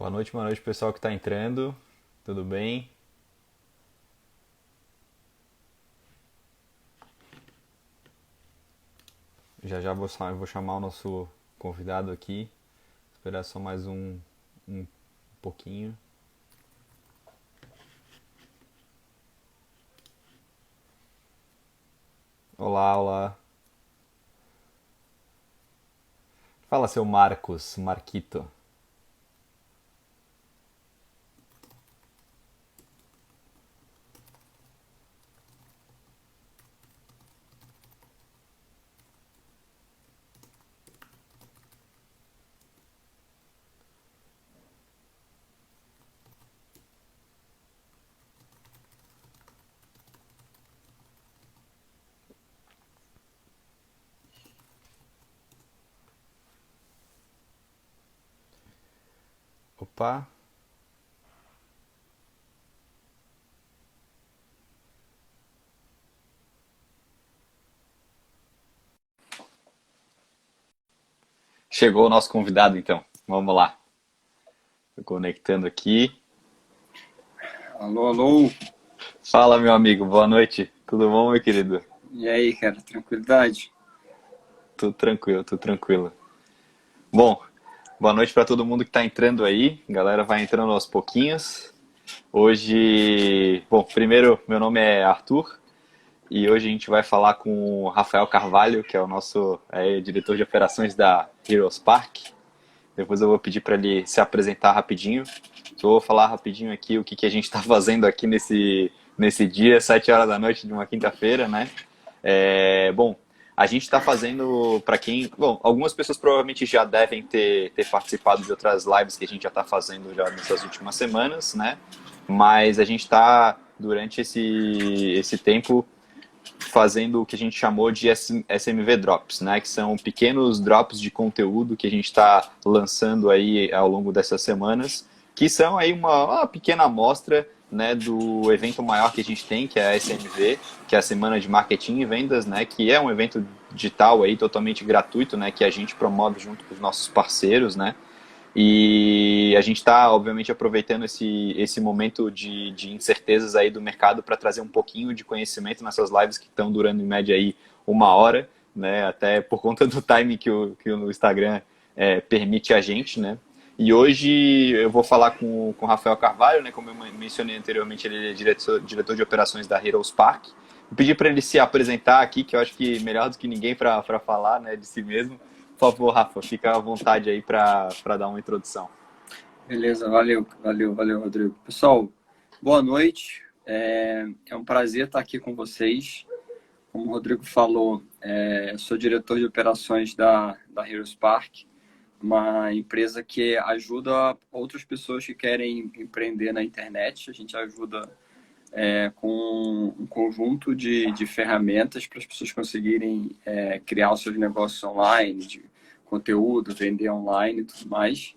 Boa noite pessoal que está entrando. Tudo bem? Já já vou chamar o nosso convidado aqui. Esperar só mais um pouquinho. Olá, olá. Fala, seu Marcos, Marquito. Opa, chegou o nosso convidado então. Vamos lá. Tô conectando aqui. Alô, alô. Fala, meu amigo. Boa noite. Tudo bom, meu querido? E aí, cara, tranquilidade? Tudo tranquilo, tudo tranquilo. Bom, boa noite para todo mundo que está entrando aí. A galera vai entrando aos pouquinhos. Hoje, bom, primeiro, meu nome é Arthur e hoje a gente vai falar com o Rafael Carvalho, que é o nosso diretor de operações da Heroes Park. Depois eu vou pedir para ele se apresentar rapidinho. Só vou falar rapidinho aqui o que a gente está fazendo aqui nesse dia, 7 horas da noite de uma quinta-feira, né? Bom, a gente está fazendo, para quem... Bom, algumas pessoas provavelmente já devem ter participado de outras lives que a gente já está fazendo já nessas últimas semanas, né? Mas a gente está, durante esse tempo, fazendo o que a gente chamou de SMV Drops, né? Que são pequenos drops de conteúdo que a gente está lançando aí ao longo dessas semanas, que são aí uma pequena amostra, né, do evento maior que a gente tem, que é a SMV, que é a Semana de Marketing e Vendas, né? Que é um evento digital aí totalmente gratuito, né? Que a gente promove junto com os nossos parceiros, né? E a gente está, obviamente, aproveitando esse momento de incertezas aí do mercado para trazer um pouquinho de conhecimento nessas lives que estão durando em média aí 1 hora, né? Até por conta do time que o Instagram permite a gente, né? E hoje eu vou falar com o Rafael Carvalho, né? Como eu mencionei anteriormente, ele é diretor de operações da Heroes Park. Vou pedir para ele se apresentar aqui, que eu acho que melhor do que ninguém para falar, né, de si mesmo. Por favor, Rafa, fica à vontade aí para dar uma introdução. Beleza, valeu, Rodrigo. Pessoal, boa noite. É um prazer estar aqui com vocês. Como o Rodrigo falou, eu sou diretor de operações da Heroes Park, uma empresa que ajuda outras pessoas que querem empreender na internet. A gente ajuda com um conjunto de ferramentas para as pessoas conseguirem criar os seus negócios online, de conteúdo, vender online e tudo mais.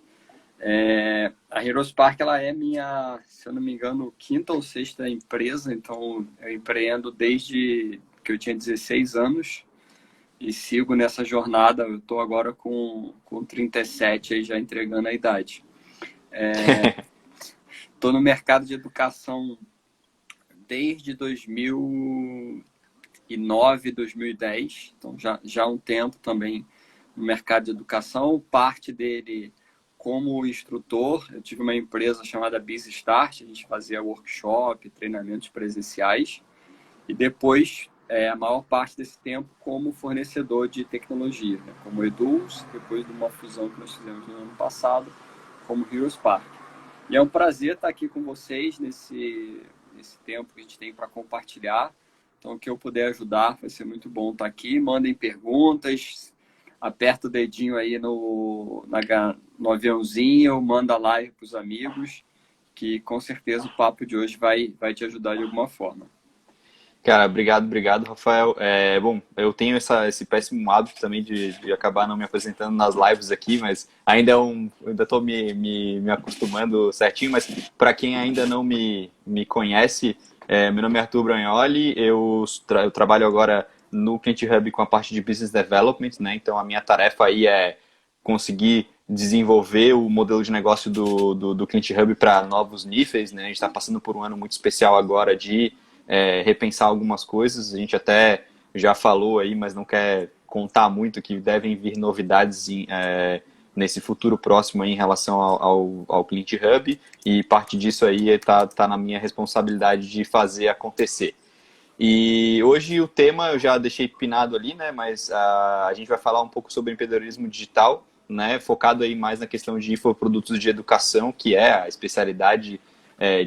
A Heroes Park ela é minha, se eu não me engano, quinta ou sexta empresa, então eu empreendo desde que eu tinha 16 anos e sigo nessa jornada. Eu estou agora com 37, aí já entregando a idade. Estou no mercado de educação desde 2009, 2010, então já há um tempo também no mercado de educação, parte dele como instrutor. Eu tive uma empresa chamada Busy Start, a gente fazia workshop, treinamentos presenciais, e depois, a maior parte desse tempo, como fornecedor de tecnologia, né? Como Eduz, depois de uma fusão que nós fizemos no ano passado, como Heroes Park. E é um prazer estar aqui com vocês nesse tempo que a gente tem para compartilhar. Então, o que eu puder ajudar, vai ser muito bom estar aqui. Mandem perguntas, aperta o dedinho aí no aviãozinho, manda live para os amigos, que com certeza o papo de hoje vai te ajudar de alguma forma. Cara, obrigado, Rafael. Bom, eu tenho esse péssimo hábito também de acabar não me apresentando nas lives aqui, mas ainda estou me acostumando certinho. Mas para quem ainda não me conhece, meu nome é Arthur Bragnoli, eu trabalho agora no Client Hub com a parte de Business Development, né? Então a minha tarefa aí é conseguir desenvolver o modelo de negócio do Client Hub para novos níveis, né? A gente está passando por um ano muito especial agora de repensar algumas coisas. A gente até já falou aí, mas não quer contar muito, que devem vir novidades nesse futuro próximo aí em relação ao Client Hub, e parte disso aí está na minha responsabilidade de fazer acontecer. E hoje o tema eu já deixei pinado ali, né? Mas a gente vai falar um pouco sobre empreendedorismo digital, né? Focado aí mais na questão de infoprodutos de educação, que é a especialidade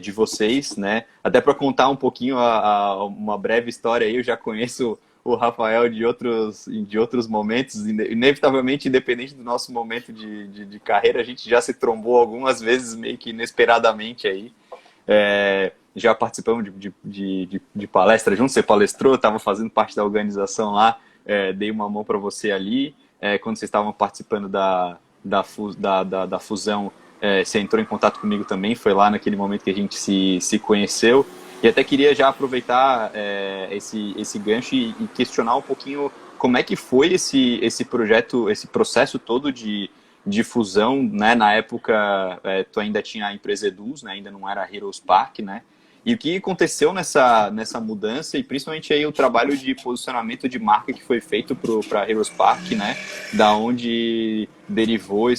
de vocês, né? Até para contar um pouquinho uma breve história aí, eu já conheço o Rafael de outros momentos, inevitavelmente, independente do nosso momento de carreira, a gente já se trombou algumas vezes, meio que inesperadamente aí. Já participamos de palestra juntos, você palestrou, estava fazendo parte da organização lá, dei uma mão para você ali. Quando vocês estavam participando da fusão, você entrou em contato comigo também, foi lá naquele momento que a gente se conheceu. E até queria já aproveitar esse gancho e questionar um pouquinho como é que foi esse projeto, esse processo todo de fusão, né? Na época, tu ainda tinha a empresa Eduz, né? Ainda não era Heroes Park, né? E o que aconteceu nessa mudança, e principalmente aí o trabalho de posicionamento de marca que foi feito para Heroes Park, né? Da onde derivou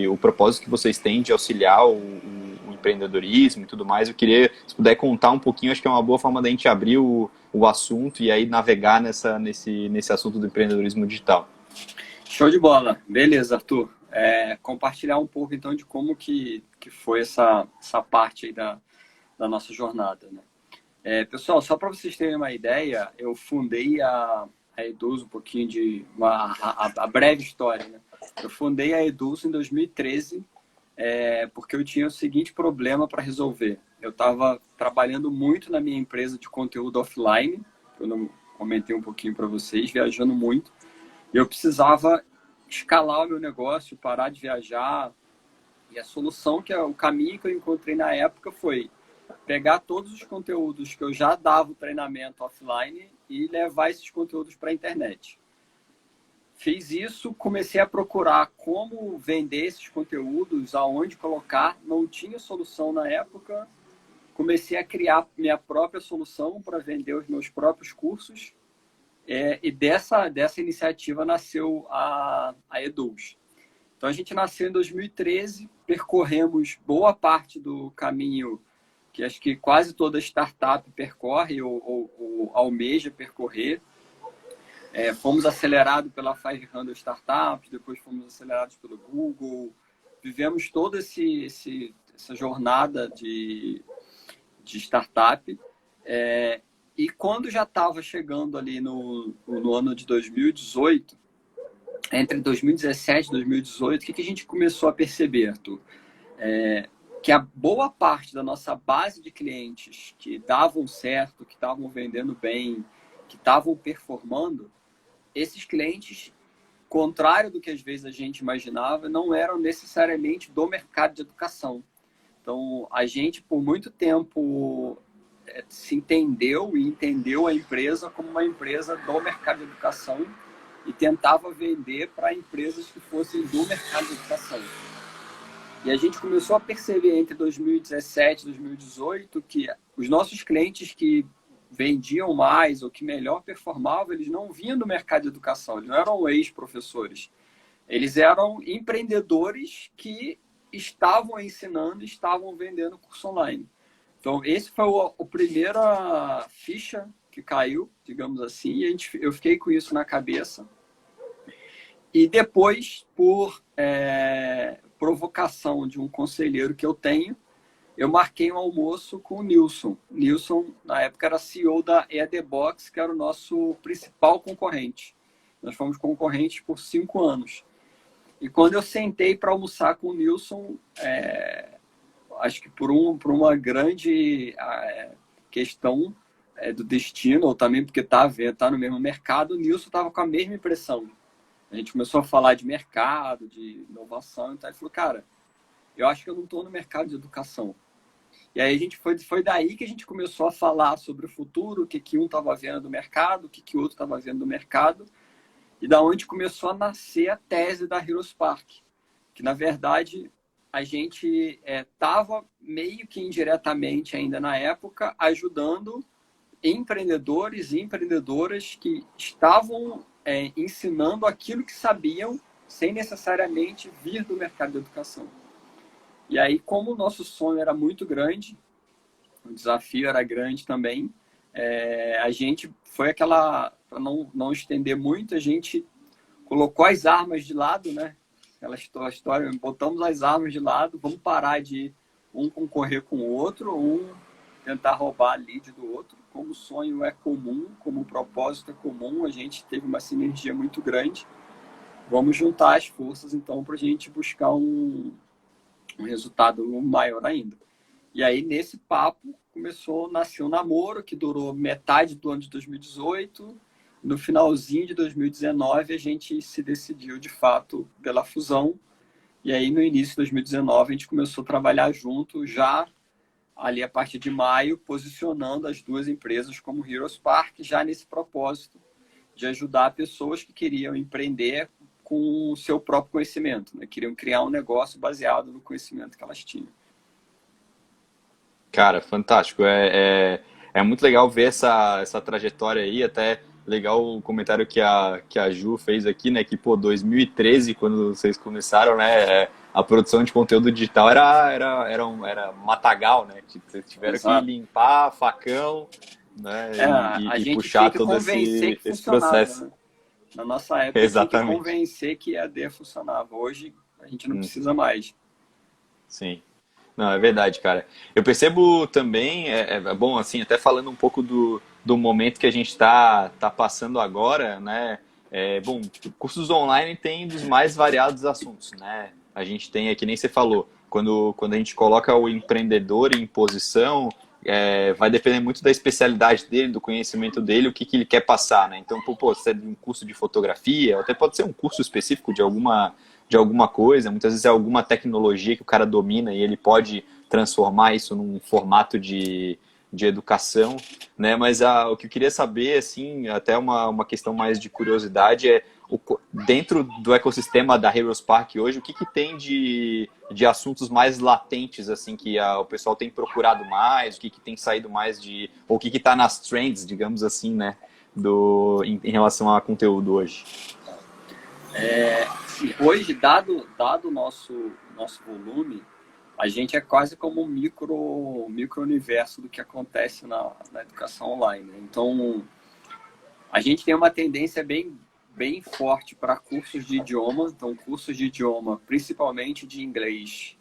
o propósito que vocês têm de auxiliar o empreendedorismo e tudo mais. Eu queria, se puder contar um pouquinho, acho que é uma boa forma da gente abrir o assunto e aí navegar nesse assunto do empreendedorismo digital. Show de bola. Beleza, Arthur. Compartilhar um pouco, então, de como que foi essa parte aí da nossa jornada, né? Pessoal, só para vocês terem uma ideia, eu fundei a Eduz, um pouquinho de a breve história, né? Eu fundei a Eduz em 2013, porque eu tinha o seguinte problema para resolver. Eu estava trabalhando muito na minha empresa de conteúdo offline, eu não comentei um pouquinho para vocês, viajando muito, e eu precisava escalar o meu negócio, parar de viajar, e a solução, o caminho que eu encontrei na época foi pegar todos os conteúdos que eu já dava o treinamento offline e levar esses conteúdos para a internet. Fiz isso, comecei a procurar como vender esses conteúdos, aonde colocar, não tinha solução na época, comecei a criar minha própria solução para vender os meus próprios cursos, e dessa iniciativa nasceu a Eduz. Então a gente nasceu em 2013, percorremos boa parte do caminho que acho que quase toda startup percorre ou almeja percorrer. Fomos acelerados pela 500 Startups, depois fomos acelerados pelo Google. Vivemos toda essa jornada de startup. E quando já estava chegando ali no ano de 2018, entre 2017 e 2018, o que a gente começou a perceber, Arthur? Que a boa parte da nossa base de clientes que davam certo, que estavam vendendo bem, que estavam performando, esses clientes, contrário do que às vezes a gente imaginava, não eram necessariamente do mercado de educação. Então, a gente, por muito tempo, se entendeu e entendeu a empresa como uma empresa do mercado de educação e tentava vender para empresas que fossem do mercado de educação. E a gente começou a perceber entre 2017 e 2018 que os nossos clientes que vendiam mais ou que melhor performavam, eles não vinham do mercado de educação, eles não eram ex-professores. Eles eram empreendedores que estavam ensinando, estavam vendendo curso online. Então, esse foi a primeira ficha que caiu, digamos assim, e eu fiquei com isso na cabeça. E depois, por provocação de um conselheiro que eu tenho, eu marquei um almoço com o Nilson. Nilson, na época, era CEO da EduBox, que era o nosso principal concorrente. Nós fomos concorrentes por 5 anos. E quando eu sentei para almoçar com o Nilson, acho que por uma grande questão do destino, ou também porque tá no mesmo mercado, o Nilson estava com a mesma impressão. A gente começou a falar de mercado, de inovação, então ele falou, cara, eu acho que eu não estou no mercado de educação. E aí foi daí que a gente começou a falar sobre o futuro, o que um estava vendo do mercado, o que o outro estava vendo do mercado, e da onde começou a nascer a tese da Heroes Park, que na verdade a gente estava meio que indiretamente ainda na época ajudando empreendedores e empreendedoras que estavam ensinando aquilo que sabiam sem necessariamente vir do mercado da educação. E aí, como o nosso sonho era muito grande, o desafio era grande também, a gente foi aquela, para não estender muito, a gente colocou as armas de lado, né? Aquela história, botamos as armas de lado, vamos parar de um concorrer com o outro, um tentar roubar a lead do outro. Como o sonho é comum, como o propósito é comum, a gente teve uma sinergia muito grande. Vamos juntar as forças, então, para a gente buscar um resultado maior ainda. E aí, nesse papo, nasceu um namoro que durou metade do ano de 2018. No finalzinho de 2019, a gente se decidiu, de fato, pela fusão. E aí, no início de 2019, a gente começou a trabalhar junto, já ali a partir de maio, posicionando as duas empresas como Heroes Park, já nesse propósito de ajudar pessoas que queriam empreender com o seu próprio conhecimento, né? Queriam criar um negócio baseado no conhecimento que elas tinham. Cara, fantástico. É muito legal ver essa trajetória aí, até legal o comentário que a Ju fez aqui, né? Que, pô, 2013, quando vocês começaram, né? A produção de conteúdo digital era matagal, né? Vocês tiveram que Exato. limpar, facão, né? A E gente tinha puxar que todo convencer que esse funcionava, processo. né? Na nossa época, tinha que Exatamente. convencer que a AD funcionava. Hoje, a gente não Uhum, precisa mais. sim. Não, é verdade, cara. Eu percebo também, é bom, assim, até falando um pouco do momento que a gente tá passando agora, né? Bom, cursos online tem dos mais variados assuntos, né? A gente tem, que nem você falou, quando a gente coloca o empreendedor em posição, vai depender muito da especialidade dele, do conhecimento dele, o que ele quer passar, né? Então, pô, se é um curso de fotografia, ou até pode ser um curso específico de alguma coisa, muitas vezes é alguma tecnologia que o cara domina e ele pode transformar isso num formato de educação, né? Mas o que eu queria saber, assim, até uma questão mais de curiosidade dentro do ecossistema da Heroes Park hoje, o que tem de assuntos mais latentes, assim, que o pessoal tem procurado mais, o que tem saído mais ou o que está nas trends, digamos assim, né? Em relação a conteúdo hoje. Sim, hoje, dado o nosso volume, a gente é quase como um micro-universo do que acontece na educação online, né? Então, a gente tem uma tendência bem forte para cursos de idioma. Então, cursos de idioma, principalmente de inglês.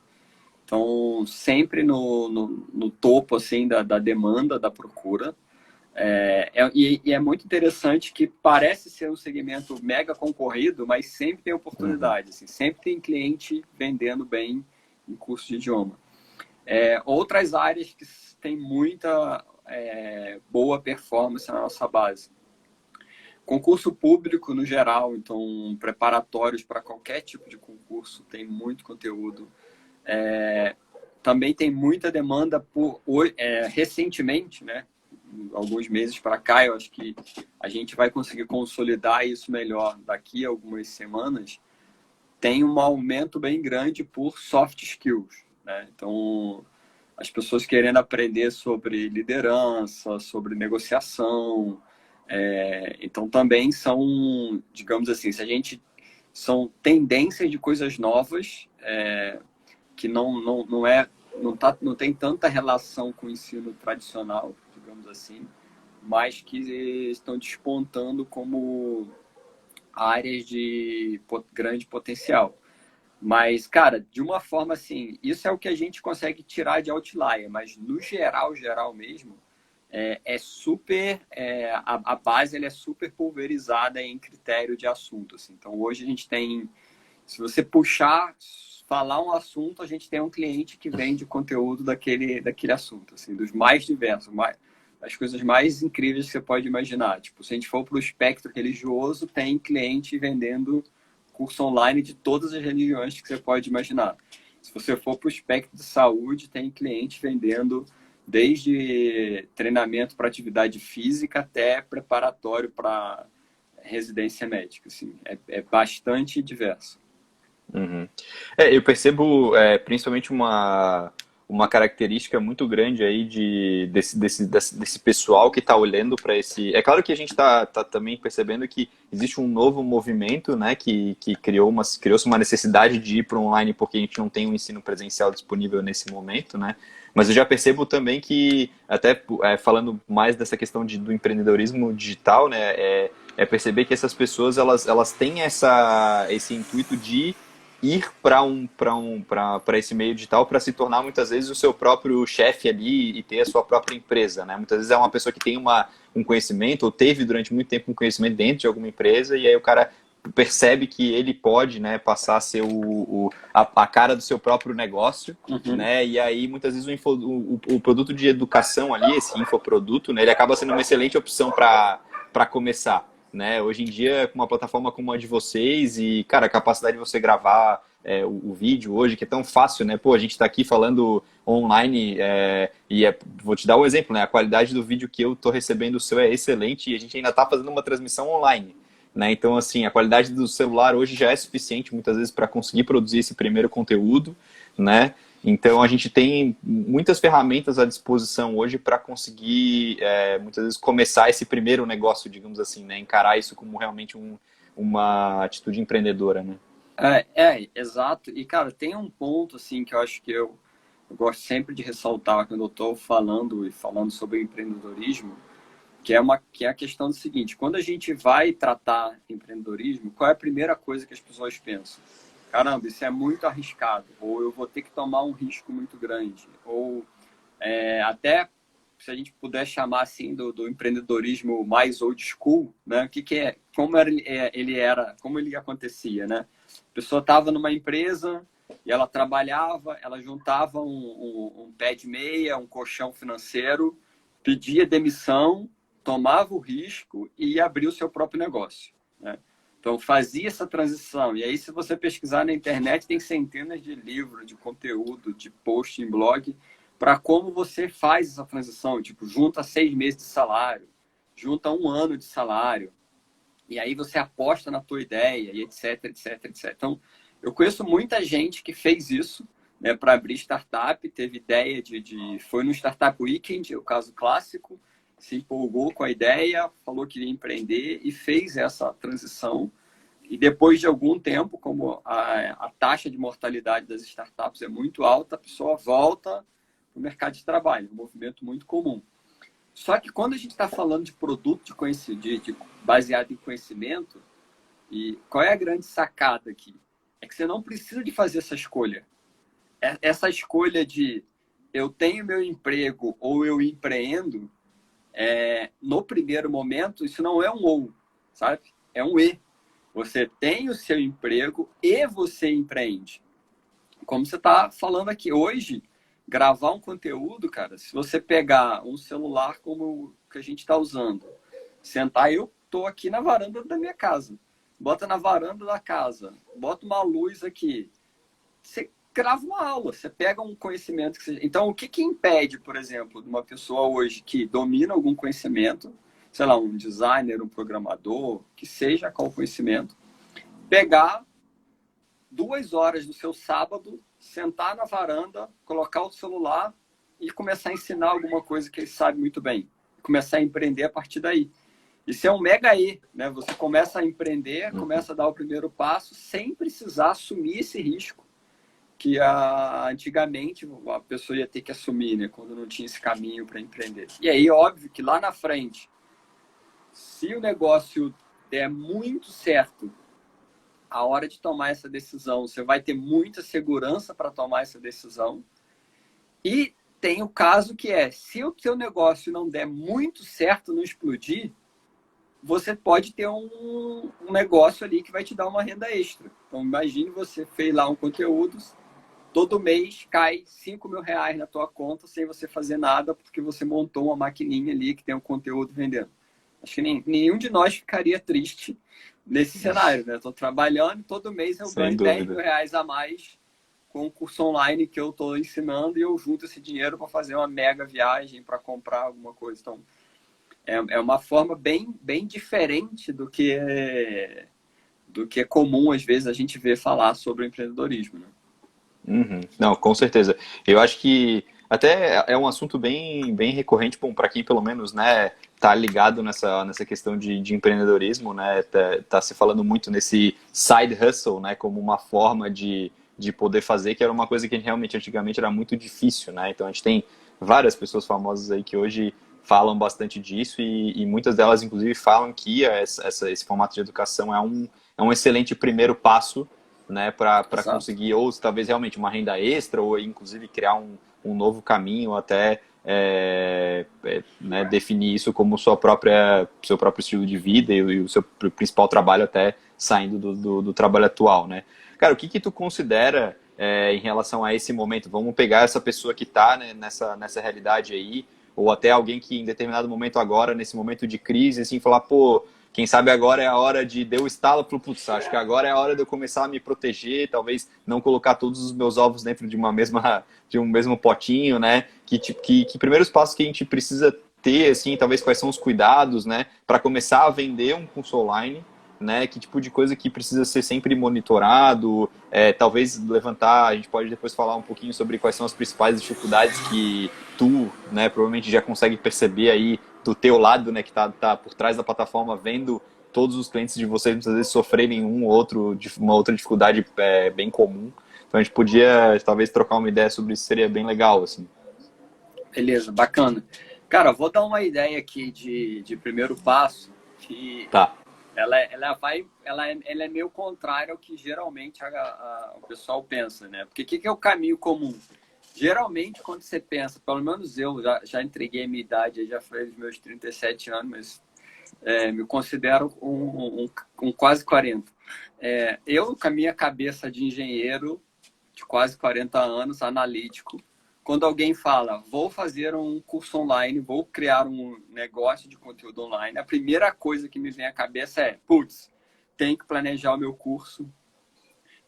Então, sempre no topo assim, da demanda, da procura. E é muito interessante que parece ser um segmento mega concorrido, mas sempre tem Uhum. oportunidade, assim, sempre tem cliente vendendo bem em curso de idioma. Outras áreas que têm muita boa performance na nossa base. Concurso público no geral, então preparatórios para qualquer tipo de concurso, tem muito conteúdo. Também tem muita demanda recentemente, né? Alguns meses para cá, eu acho que a gente vai conseguir consolidar isso melhor daqui a algumas semanas. Tem um aumento bem grande por soft skills, né? Então, as pessoas querendo aprender sobre liderança, sobre negociação. Então, também são, digamos assim, se a gente são tendências de coisas novas, que não tem tanta relação com o ensino tradicional, digamos assim, mas que estão despontando como áreas de grande potencial. Mas, cara, de uma forma assim, isso é o que a gente consegue tirar de outlier, mas no geral mesmo, a base ela é super pulverizada em critério de assunto. Assim. Então, hoje a gente tem, se você puxar, falar um assunto, a gente tem um cliente que vende conteúdo daquele assunto, assim, dos mais diversos, as coisas mais incríveis que você pode imaginar. Tipo, se a gente for para o espectro religioso, tem cliente vendendo curso online de todas as religiões que você pode imaginar. Se você for para o espectro de saúde, tem cliente vendendo desde treinamento para atividade física até preparatório para residência médica. Assim, é bastante diverso. Uhum. Eu percebo principalmente uma característica muito grande aí desse pessoal que está olhando para esse. É claro que a gente tá também percebendo que existe um novo movimento, né, que criou-se uma necessidade de ir para o online porque a gente não tem um ensino presencial disponível nesse momento, né? Mas eu já percebo também que, até falando mais dessa questão do empreendedorismo digital, né, perceber que essas pessoas elas têm esse intuito de ir para esse meio digital para se tornar muitas vezes o seu próprio chefe ali e ter a sua própria empresa, né? Muitas vezes é uma pessoa que tem um conhecimento ou teve durante muito tempo um conhecimento dentro de alguma empresa e aí o cara percebe que ele pode, né, passar a ser a cara do seu próprio negócio, Uhum. né? E aí muitas vezes o produto de educação ali, esse infoproduto, né, ele acaba sendo uma excelente opção para começar, né? Hoje em dia, com uma plataforma como a de vocês e, cara, a capacidade de você gravar o vídeo hoje, que é tão fácil, né? Pô, a gente está aqui falando online vou te dar um exemplo, né? A qualidade do vídeo que eu tô recebendo o seu é excelente e a gente ainda está fazendo uma transmissão online, né? Então, assim, a qualidade do celular hoje já é suficiente, muitas vezes, para conseguir produzir esse primeiro conteúdo, né? Então, a gente tem muitas ferramentas à disposição hoje para conseguir, muitas vezes, começar esse primeiro negócio, digamos assim, né? Encarar isso como realmente uma atitude empreendedora, né? Exato. E, cara, tem um ponto, assim, que eu acho que eu gosto sempre de ressaltar quando eu estou falando sobre empreendedorismo, que é a questão do seguinte: quando a gente vai tratar empreendedorismo, qual é a primeira coisa que as pessoas pensam? Caramba, isso é muito arriscado, ou eu vou ter que tomar um risco muito grande, ou até se a gente puder chamar assim do empreendedorismo mais old school, né? O que é, como ele era, como ele acontecia, né? A pessoa estava numa empresa e ela trabalhava, ela juntava um pé de meia, um colchão financeiro, pedia demissão, tomava o risco e abria o seu próprio negócio, né? Então fazia essa transição. E aí, se você pesquisar na internet, tem centenas de livros, de conteúdo, de post em blog para como você faz essa transição. Tipo, junta 6 meses de salário, junta um ano de salário, e aí você aposta na tua ideia, e etc, etc, etc. Então, eu conheço muita gente que fez isso, né, para abrir startup, teve ideia foi no Startup Weekend, o caso clássico, se empolgou com a ideia, falou que iria empreender e fez essa transição. E depois de algum tempo, como a taxa de mortalidade das startups é muito alta, a pessoa volta para o mercado de trabalho, um movimento muito comum. Só que quando a gente está falando de produto de conhecimento, baseado em conhecimento, e qual é a grande sacada aqui? É que você não precisa de fazer essa escolha. Essa escolha de eu tenho meu emprego ou eu empreendo, no primeiro momento, isso não é um ou, sabe? É um e. Você tem o seu emprego e você empreende. Como você está falando aqui hoje, gravar um conteúdo, cara, se você pegar um celular como o que a gente está usando, sentar, eu tô aqui na varanda da minha casa, bota na varanda da casa, bota uma luz aqui, você grava uma aula, você pega um conhecimento que você... Então, o que que impede, por exemplo, de uma pessoa hoje que domina algum conhecimento, sei lá, um designer, um programador, que seja qual conhecimento, pegar 2 horas do seu sábado, sentar na varanda, colocar o celular e começar a ensinar alguma coisa que ele sabe muito bem. Começar a empreender a partir daí. Isso é um mega E, né? Você começa a empreender, começa a dar o primeiro passo sem precisar assumir esse risco que antigamente a pessoa ia ter que assumir, né? Quando não tinha esse caminho para empreender. E aí, óbvio que lá na frente, se o negócio der muito certo, a hora de tomar essa decisão, você vai ter muita segurança para tomar essa decisão. E tem o caso que se o teu negócio não der muito certo, não explodir, você pode ter um negócio ali que vai te dar uma renda extra. Então, imagine você fez lá um conteúdo, todo mês cai 5.000 reais na tua conta sem você fazer nada, porque você montou uma maquininha ali que tem um conteúdo vendendo. Acho que nenhum de nós ficaria triste nesse cenário, né? Estou trabalhando e todo mês eu Sem ganho 10 mil dúvida. reais a mais com o curso online que eu estou ensinando e eu junto esse dinheiro para fazer uma mega viagem, para comprar alguma coisa. Então, é uma forma bem diferente do que é comum, às vezes, a gente ver falar sobre o empreendedorismo, né? Uhum. Não, com certeza. Eu acho que até é um assunto bem recorrente, bom, para quem pelo menos, né, tá ligado nessa questão de empreendedorismo, né, tá se falando muito nesse side hustle, né, como uma forma de poder fazer, que era uma coisa que realmente antigamente era muito difícil, né, então a gente tem várias pessoas famosas aí que hoje falam bastante disso e muitas delas, inclusive, falam que esse formato de educação é um excelente primeiro passo, né, para Exato. conseguir ou talvez realmente uma renda extra ou inclusive criar um novo caminho até né, definir isso como seu próprio estilo de vida e o seu principal trabalho até saindo do trabalho atual, né? Cara, o que que tu considera em relação a esse momento? Vamos pegar essa pessoa que está, né, nessa realidade aí, ou até alguém que em determinado momento agora, nesse momento de crise, assim, falar, pô, quem sabe agora é a hora de deu estalo pro putz, acho que agora é a hora de eu começar a me proteger, talvez não colocar todos os meus ovos dentro de um mesmo potinho, né? Que primeiros passos que a gente precisa ter, assim, talvez quais são os cuidados, né, para começar a vender um curso online, né? Que tipo de coisa que precisa ser sempre monitorado, talvez levantar, a gente pode depois falar um pouquinho sobre quais são as principais dificuldades que tu, né, provavelmente já consegue perceber aí do teu lado, né, que tá por trás da plataforma, vendo todos os clientes de vocês muitas vezes sofrerem uma outra dificuldade bem comum. Então a gente podia talvez trocar uma ideia sobre isso, seria bem legal, assim. Beleza, bacana. Cara, vou dar uma ideia aqui de primeiro passo, que Tá. ela é meio contrária ao que geralmente o pessoal pensa, né? Porque o que é o caminho comum? Geralmente, quando você pensa, pelo menos eu já entreguei a minha idade, já foi os meus 37 anos, mas me considero um quase 40. Eu, com a minha cabeça de engenheiro de quase 40 anos, analítico, quando alguém fala, vou fazer um curso online, vou criar um negócio de conteúdo online, a primeira coisa que me vem à cabeça é, putz, tenho que planejar o meu curso,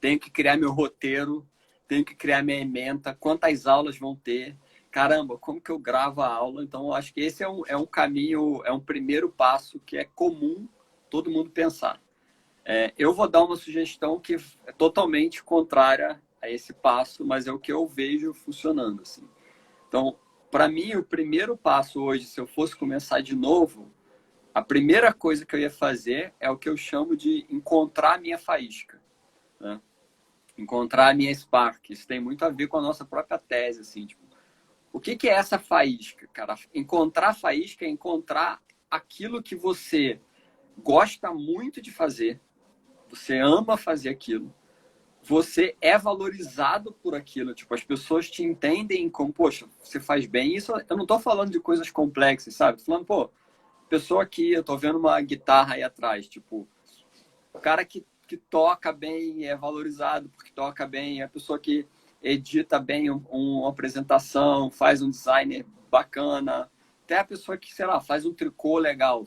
tenho que criar meu roteiro, tenho que criar minha ementa, quantas aulas vão ter, caramba, como que eu gravo a aula? Então, eu acho que esse é um caminho, é um primeiro passo que é comum todo mundo pensar. Eu vou dar uma sugestão que é totalmente contrária a esse passo, mas é o que eu vejo funcionando, assim. Então, para mim, o primeiro passo hoje, se eu fosse começar de novo, a primeira coisa que eu ia fazer é o que eu chamo de encontrar a minha faísca, né? Encontrar a minha spark. Isso tem muito a ver com a nossa própria tese, assim, tipo, o que é essa faísca, cara? Encontrar faísca é encontrar aquilo que você gosta muito de fazer, você ama fazer aquilo, você é valorizado por aquilo. Tipo, as pessoas te entendem como, poxa, você faz bem. Isso eu não tô falando de coisas complexas, sabe? Tô falando, pô, pessoa aqui, eu tô vendo uma guitarra aí atrás, tipo, o cara que toca bem é valorizado porque toca bem, é a pessoa que edita bem uma apresentação, faz um designer bacana, até a pessoa que, sei lá, faz um tricô legal,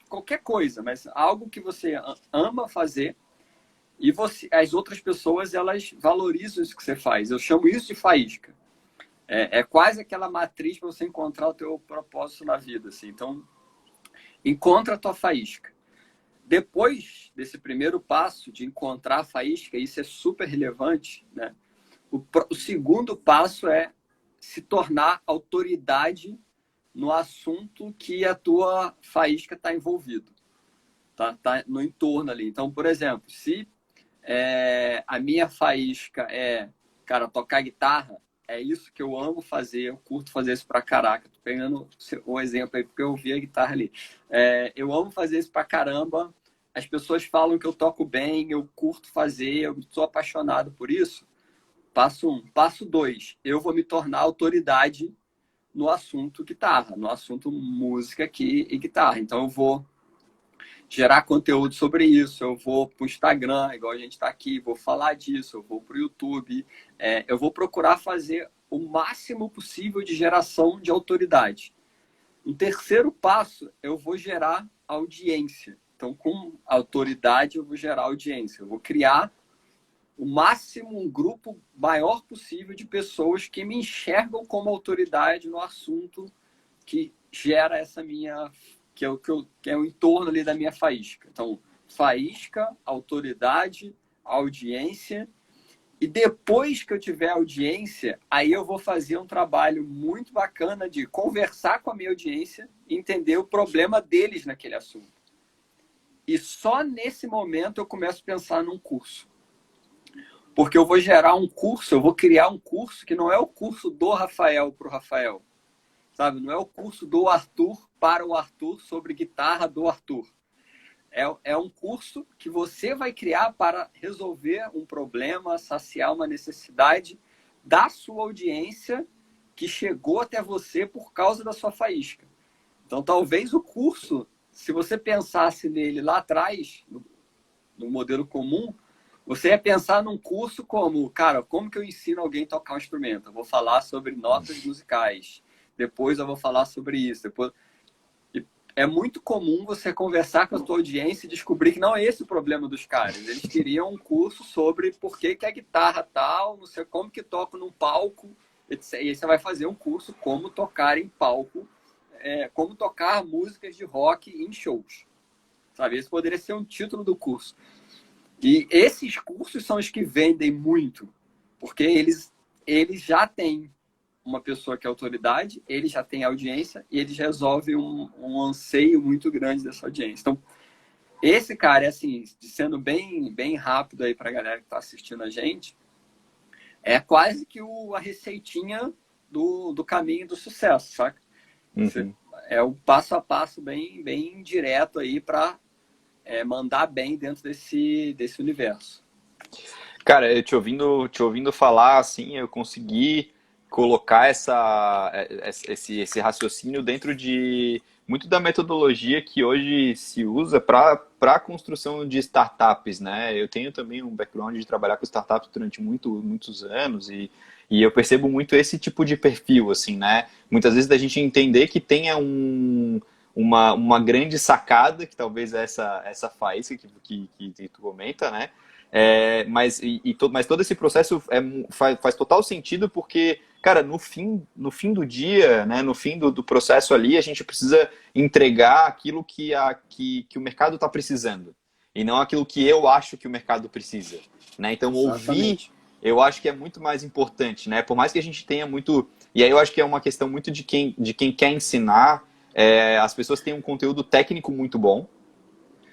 qualquer coisa, mas algo que você ama fazer e as outras pessoas, elas valorizam isso que você faz. Eu chamo isso de faísca. É quase aquela matriz para você encontrar o teu propósito na vida, assim. Então, encontra a tua faísca. Depois desse primeiro passo de encontrar a faísca, isso é super relevante, né? O segundo passo é se tornar autoridade no assunto que a tua faísca está envolvido, tá no entorno ali. Então, por exemplo, se a minha faísca cara, tocar guitarra, é isso que eu amo fazer, eu curto fazer isso pra caraca. Tô pegando o exemplo aí porque eu vi a guitarra ali. Eu amo fazer isso pra caramba. As pessoas falam que eu toco bem, eu curto fazer, eu sou apaixonado por isso. Passo 1. Passo 2. Eu vou me tornar autoridade no assunto guitarra, no assunto música aqui e guitarra. Então eu vou gerar conteúdo sobre isso, eu vou para o Instagram, igual a gente está aqui, vou falar disso, eu vou para o YouTube, eu vou procurar fazer o máximo possível de geração de autoridade. No terceiro passo, eu vou gerar audiência. Então, com autoridade, eu vou gerar audiência. Eu vou criar o máximo, um grupo maior possível de pessoas que me enxergam como autoridade no assunto que gera essa minha que é o entorno ali da minha faísca. Então, faísca, autoridade, audiência. E depois que eu tiver audiência, aí eu vou fazer um trabalho muito bacana de conversar com a minha audiência e entender o problema deles naquele assunto. E só nesse momento eu começo a pensar num curso. Porque eu vou gerar um curso, eu vou criar um curso que não é o curso do Rafael para o Rafael. Sabe? Não é o curso do Arthur para o Arthur sobre guitarra do Arthur. É um curso que você vai criar para resolver um problema, saciar uma necessidade da sua audiência que chegou até você por causa da sua faísca. Então, talvez o curso, se você pensasse nele lá atrás, no modelo comum, você ia pensar num curso como, cara, como que eu ensino alguém a tocar um instrumento? Eu vou falar sobre notas musicais. Depois eu vou falar sobre isso. Depois... É muito comum você conversar com a sua audiência e descobrir que não é esse o problema dos caras. Eles queriam um curso sobre por que a guitarra tal, não sei como que toca num palco, etc. E aí você vai fazer um curso como tocar em palco, como tocar músicas de rock em shows. Sabe? Esse poderia ser um título do curso. E esses cursos são os que vendem muito, porque eles já têm uma pessoa que é autoridade, ele já tem audiência e eles resolvem um anseio muito grande dessa audiência. Então, esse cara, assim, sendo bem rápido aí para a galera que está assistindo a gente, é quase que a receitinha do caminho do sucesso, saca? Uhum. É o passo a passo bem direto aí para mandar bem dentro desse universo. Cara, eu te ouvindo falar, assim, eu consegui colocar esse raciocínio dentro de muito da metodologia que hoje se usa para a construção de startups, né? Eu tenho também um background de trabalhar com startups durante muitos anos e eu percebo muito esse tipo de perfil, assim, né? Muitas vezes da gente entender que tenha uma grande sacada, que talvez é essa faísca que tu comenta, né? Mas todo esse processo faz total sentido porque, cara, no fim do dia, né, no fim do processo ali, a gente precisa entregar aquilo que o mercado está precisando e não aquilo que eu acho que o mercado precisa, né? Então, ouvir, Exatamente. eu acho que é muito mais importante, né? Por mais que a gente tenha muito... E aí eu acho que é uma questão muito de quem quer ensinar. As pessoas têm um conteúdo técnico muito bom,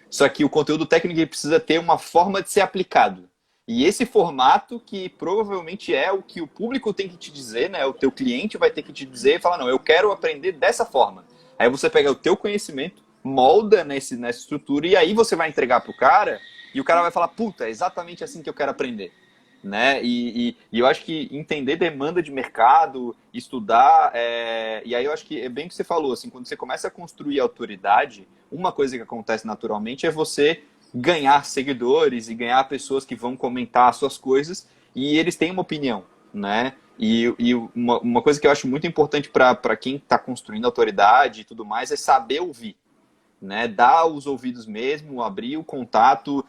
só que o conteúdo técnico ele precisa ter uma forma de ser aplicado. E esse formato que provavelmente é o que o público tem que te dizer, né? O teu cliente vai ter que te dizer e falar, não, eu quero aprender dessa forma. Aí você pega o teu conhecimento, molda nessa estrutura e aí você vai entregar pro cara e o cara vai falar, puta, é exatamente assim que eu quero aprender. Né? E eu acho que entender demanda de mercado, estudar, e aí eu acho que é bem o que você falou, assim, quando você começa a construir autoridade, uma coisa que acontece naturalmente é você ganhar seguidores e ganhar pessoas que vão comentar as suas coisas e eles têm uma opinião, né? E uma coisa que eu acho muito importante para quem está construindo autoridade e tudo mais é saber ouvir, né? Dar os ouvidos mesmo, abrir o contato,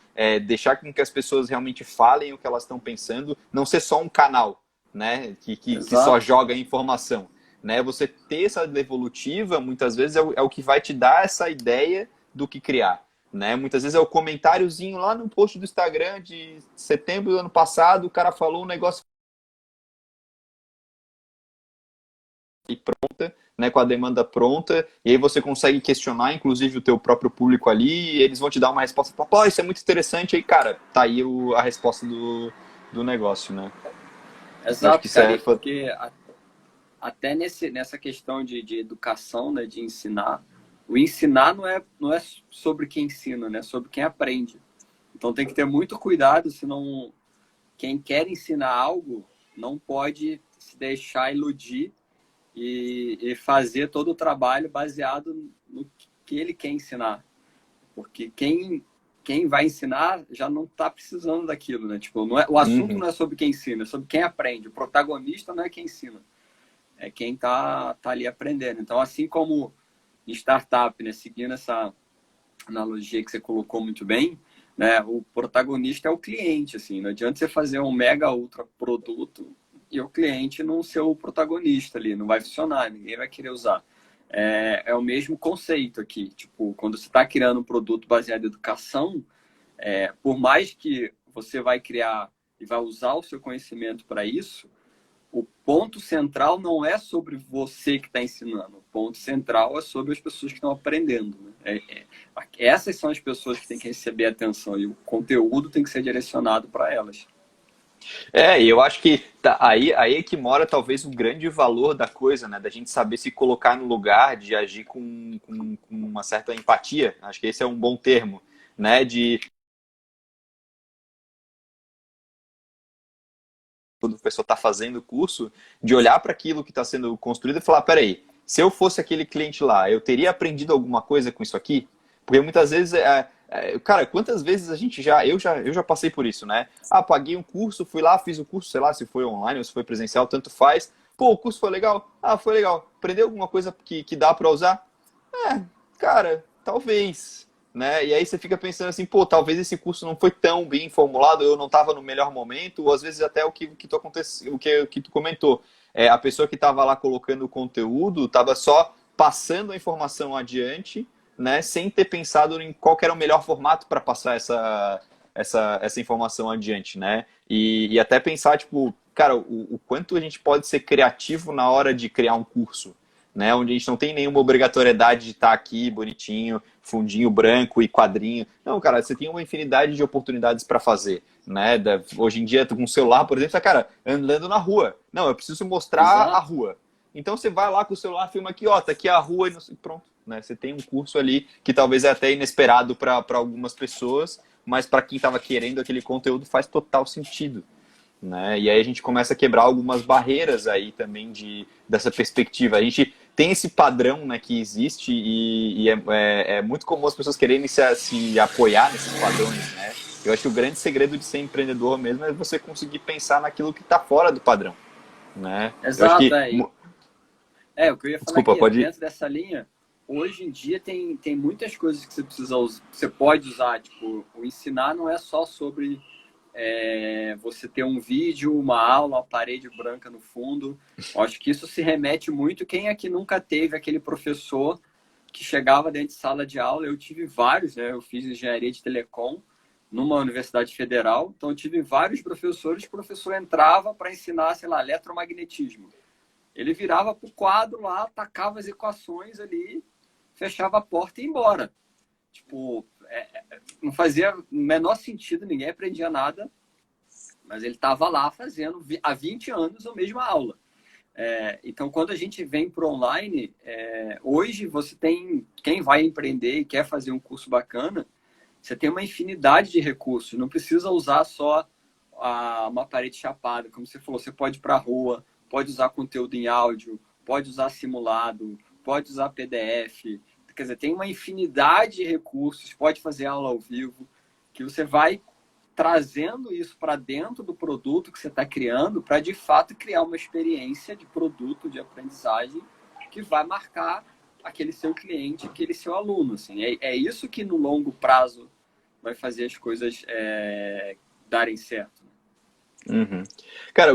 deixar com que as pessoas realmente falem o que elas estão pensando, não ser só um canal, né? Que só Exato. joga informação, né? Você ter essa devolutiva, muitas vezes é o que vai te dar essa ideia do que criar, né? Muitas vezes é o comentáriozinho lá no post do Instagram de setembro do ano passado, o cara falou um negócio e pronta, né, com a demanda pronta, e aí você consegue questionar, inclusive, o teu próprio público ali, e eles vão te dar uma resposta, pô, isso é muito interessante, aí, cara, tá aí a resposta do negócio, né? Eu acho que Exato, isso cara. é... E porque até nessa questão de educação, né, de ensinar, o ensinar não é sobre quem ensina, né? É sobre quem aprende. Então tem que ter muito cuidado, senão quem quer ensinar algo não pode se deixar iludir e fazer todo o trabalho baseado no que ele quer ensinar. Porque quem vai ensinar já não está precisando daquilo, né? Tipo, o assunto Uhum. não é sobre quem ensina, é sobre quem aprende. O protagonista não é quem ensina, é quem tá ali aprendendo. Então, assim como em startup, né, seguindo essa analogia que você colocou muito bem, né, o protagonista é o cliente, assim, não adianta você fazer um mega ultra produto e o cliente não ser o protagonista ali, não vai funcionar, ninguém vai querer usar. É o mesmo conceito aqui, tipo, quando você está criando um produto baseado em educação, Por mais que você vai criar e vai usar o seu conhecimento para isso, o ponto central não é sobre você que está ensinando. O ponto central é sobre as pessoas que estão aprendendo. Né? Essas são as pessoas que têm que receber atenção e o conteúdo tem que ser direcionado para elas. E eu acho que aí é que mora talvez o grande valor da coisa, né? Da gente saber se colocar no lugar, de agir com uma certa empatia. Acho que esse é um bom termo, né? De quando a pessoa está fazendo o curso, de olhar para aquilo que está sendo construído e falar, peraí, se eu fosse aquele cliente lá, eu teria aprendido alguma coisa com isso aqui? Porque muitas vezes, cara, quantas vezes eu já passei por isso, né? Ah, paguei um curso, fui lá, fiz o curso, sei lá, se foi online ou se foi presencial, tanto faz. Pô, o curso foi legal? Ah, foi legal. Aprendeu alguma coisa que dá para usar? Cara, talvez, né? E aí você fica pensando assim, pô, talvez esse curso não foi tão bem formulado, eu não estava no melhor momento, ou às vezes até o que tu comentou. A pessoa que estava lá colocando o conteúdo estava só passando a informação adiante, né? Sem ter pensado em qual que era o melhor formato para passar essa informação adiante, né? E até pensar, tipo, cara, o quanto a gente pode ser criativo na hora de criar um curso, né? Onde a gente não tem nenhuma obrigatoriedade de estar aqui bonitinho, fundinho branco e quadrinho. Não, cara, você tem uma infinidade de oportunidades para fazer, né? Hoje em dia, com o celular, por exemplo, você, cara, andando na rua. Não, eu preciso mostrar a Exato. rua. Então você vai lá com o celular, filma aqui, ó, tá aqui a rua e pronto, né? Você tem um curso ali que talvez é até inesperado para algumas pessoas, mas para quem estava querendo aquele conteúdo faz total sentido, né? E aí a gente começa a quebrar algumas barreiras aí também dessa perspectiva. A gente tem esse padrão, né, que existe e é muito comum as pessoas quererem se apoiar nesses padrões, né? Eu acho que o grande segredo de ser empreendedor mesmo é você conseguir pensar naquilo que está fora do padrão, né? Eu acho Exato, que... o que eu ia falar Desculpa, aqui, pode ir. dentro dessa linha, hoje em dia tem muitas coisas que você pode usar. Tipo, o ensinar não é só sobre você ter um vídeo, uma aula, uma parede branca no fundo. Eu acho que isso se remete muito. Quem aqui nunca teve aquele professor que chegava dentro de sala de aula? Eu tive vários, né? Eu fiz engenharia de telecom numa universidade federal, então eu tive vários professores. O professor entrava para ensinar, sei lá, eletromagnetismo. Ele virava para o quadro lá, atacava as equações ali, fechava a porta e ia embora. Tipo, não fazia o menor sentido, ninguém aprendia nada, mas ele estava lá fazendo há 20 anos a mesma aula. Então, quando a gente vem para o online, hoje você tem, quem vai empreender e quer fazer um curso bacana, você tem uma infinidade de recursos, não precisa usar só uma parede chapada, como você falou, você pode ir para a rua, pode usar conteúdo em áudio, pode usar simulado, pode usar PDF, quer dizer, tem uma infinidade de recursos, pode fazer aula ao vivo, que você vai trazendo isso para dentro do produto que você está criando, para de fato criar uma experiência de produto, de aprendizagem, que vai marcar aquele seu cliente, aquele seu aluno. Assim. Isso que no longo prazo vai fazer as coisas darem certo. Uhum. Cara,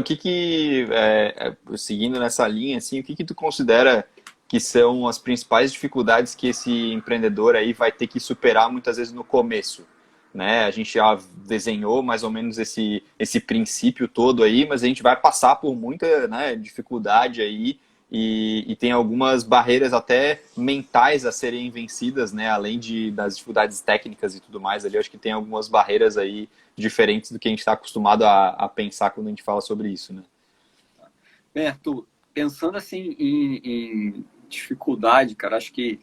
seguindo nessa linha, assim, o que tu considera que são as principais dificuldades que esse empreendedor aí vai ter que superar muitas vezes no começo, né? A gente já desenhou mais ou menos esse princípio todo aí, mas a gente vai passar por muita, né, dificuldade aí e tem algumas barreiras até mentais a serem vencidas, né? Além das dificuldades técnicas e tudo mais ali, eu acho que tem algumas barreiras aí diferentes do que a gente está acostumado a pensar quando a gente fala sobre isso, né? Bem, Arthur, pensando assim em dificuldade, cara, acho que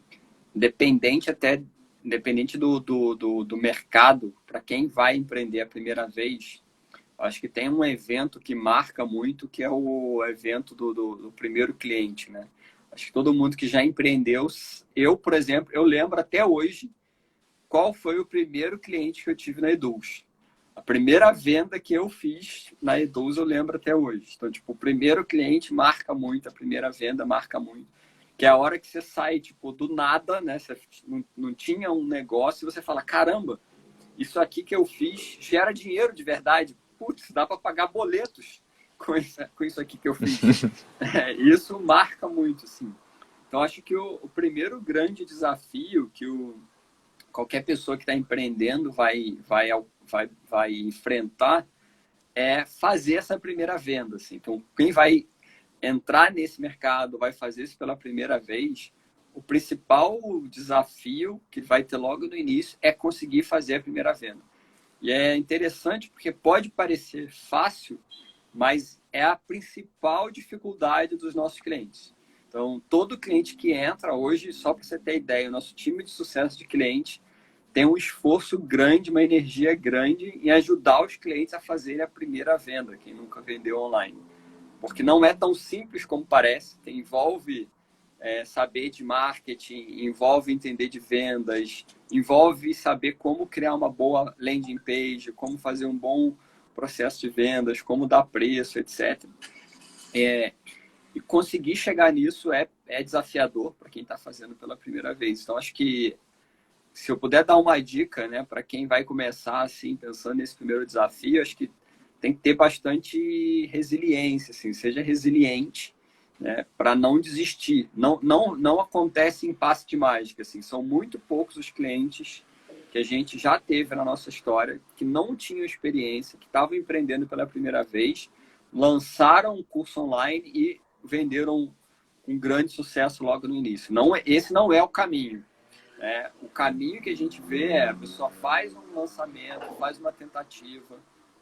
independente do mercado, para quem vai empreender a primeira vez, acho que tem um evento que marca muito, que é o evento do primeiro cliente, né? Acho que todo mundo que já empreendeu, eu, por exemplo, eu lembro até hoje qual foi o primeiro cliente que eu tive na Eduz. A primeira venda que eu fiz na Eduz eu lembro até hoje. Então, tipo, o primeiro cliente marca muito, a primeira venda marca muito. Que é a hora que você sai, tipo, do nada, né? Você não tinha um negócio e você fala, caramba, isso aqui que eu fiz gera dinheiro de verdade. Putz, dá para pagar boletos com isso aqui que eu fiz. Isso marca muito, assim. Então, acho que o primeiro grande desafio qualquer pessoa que está empreendendo vai enfrentar é fazer essa primeira venda. Assim. Então, quem vai entrar nesse mercado, vai fazer isso pela primeira vez, o principal desafio que vai ter logo no início é conseguir fazer a primeira venda. E é interessante porque pode parecer fácil, mas é a principal dificuldade dos nossos clientes. Então, todo cliente que entra hoje, só para você ter ideia, o nosso time de sucesso de cliente tem um esforço grande, uma energia grande em ajudar os clientes a fazerem a primeira venda, quem nunca vendeu online. Porque não é tão simples como parece, envolve saber de marketing, envolve entender de vendas, envolve saber como criar uma boa landing page, como fazer um bom processo de vendas, como dar preço, etc. E conseguir chegar nisso é desafiador para quem está fazendo pela primeira vez. Então, acho que se eu puder dar uma dica, né, para quem vai começar assim, pensando nesse primeiro desafio, acho que tem que ter bastante resiliência, assim, seja resiliente, né, para não desistir. Não acontece em passe de mágica, assim, são muito poucos os clientes que a gente já teve na nossa história que não tinham experiência, que estavam empreendendo pela primeira vez, lançaram um curso online e venderam com grande sucesso logo no início. Esse não é o caminho. O caminho que a gente vê é a pessoa faz um lançamento, faz uma tentativa,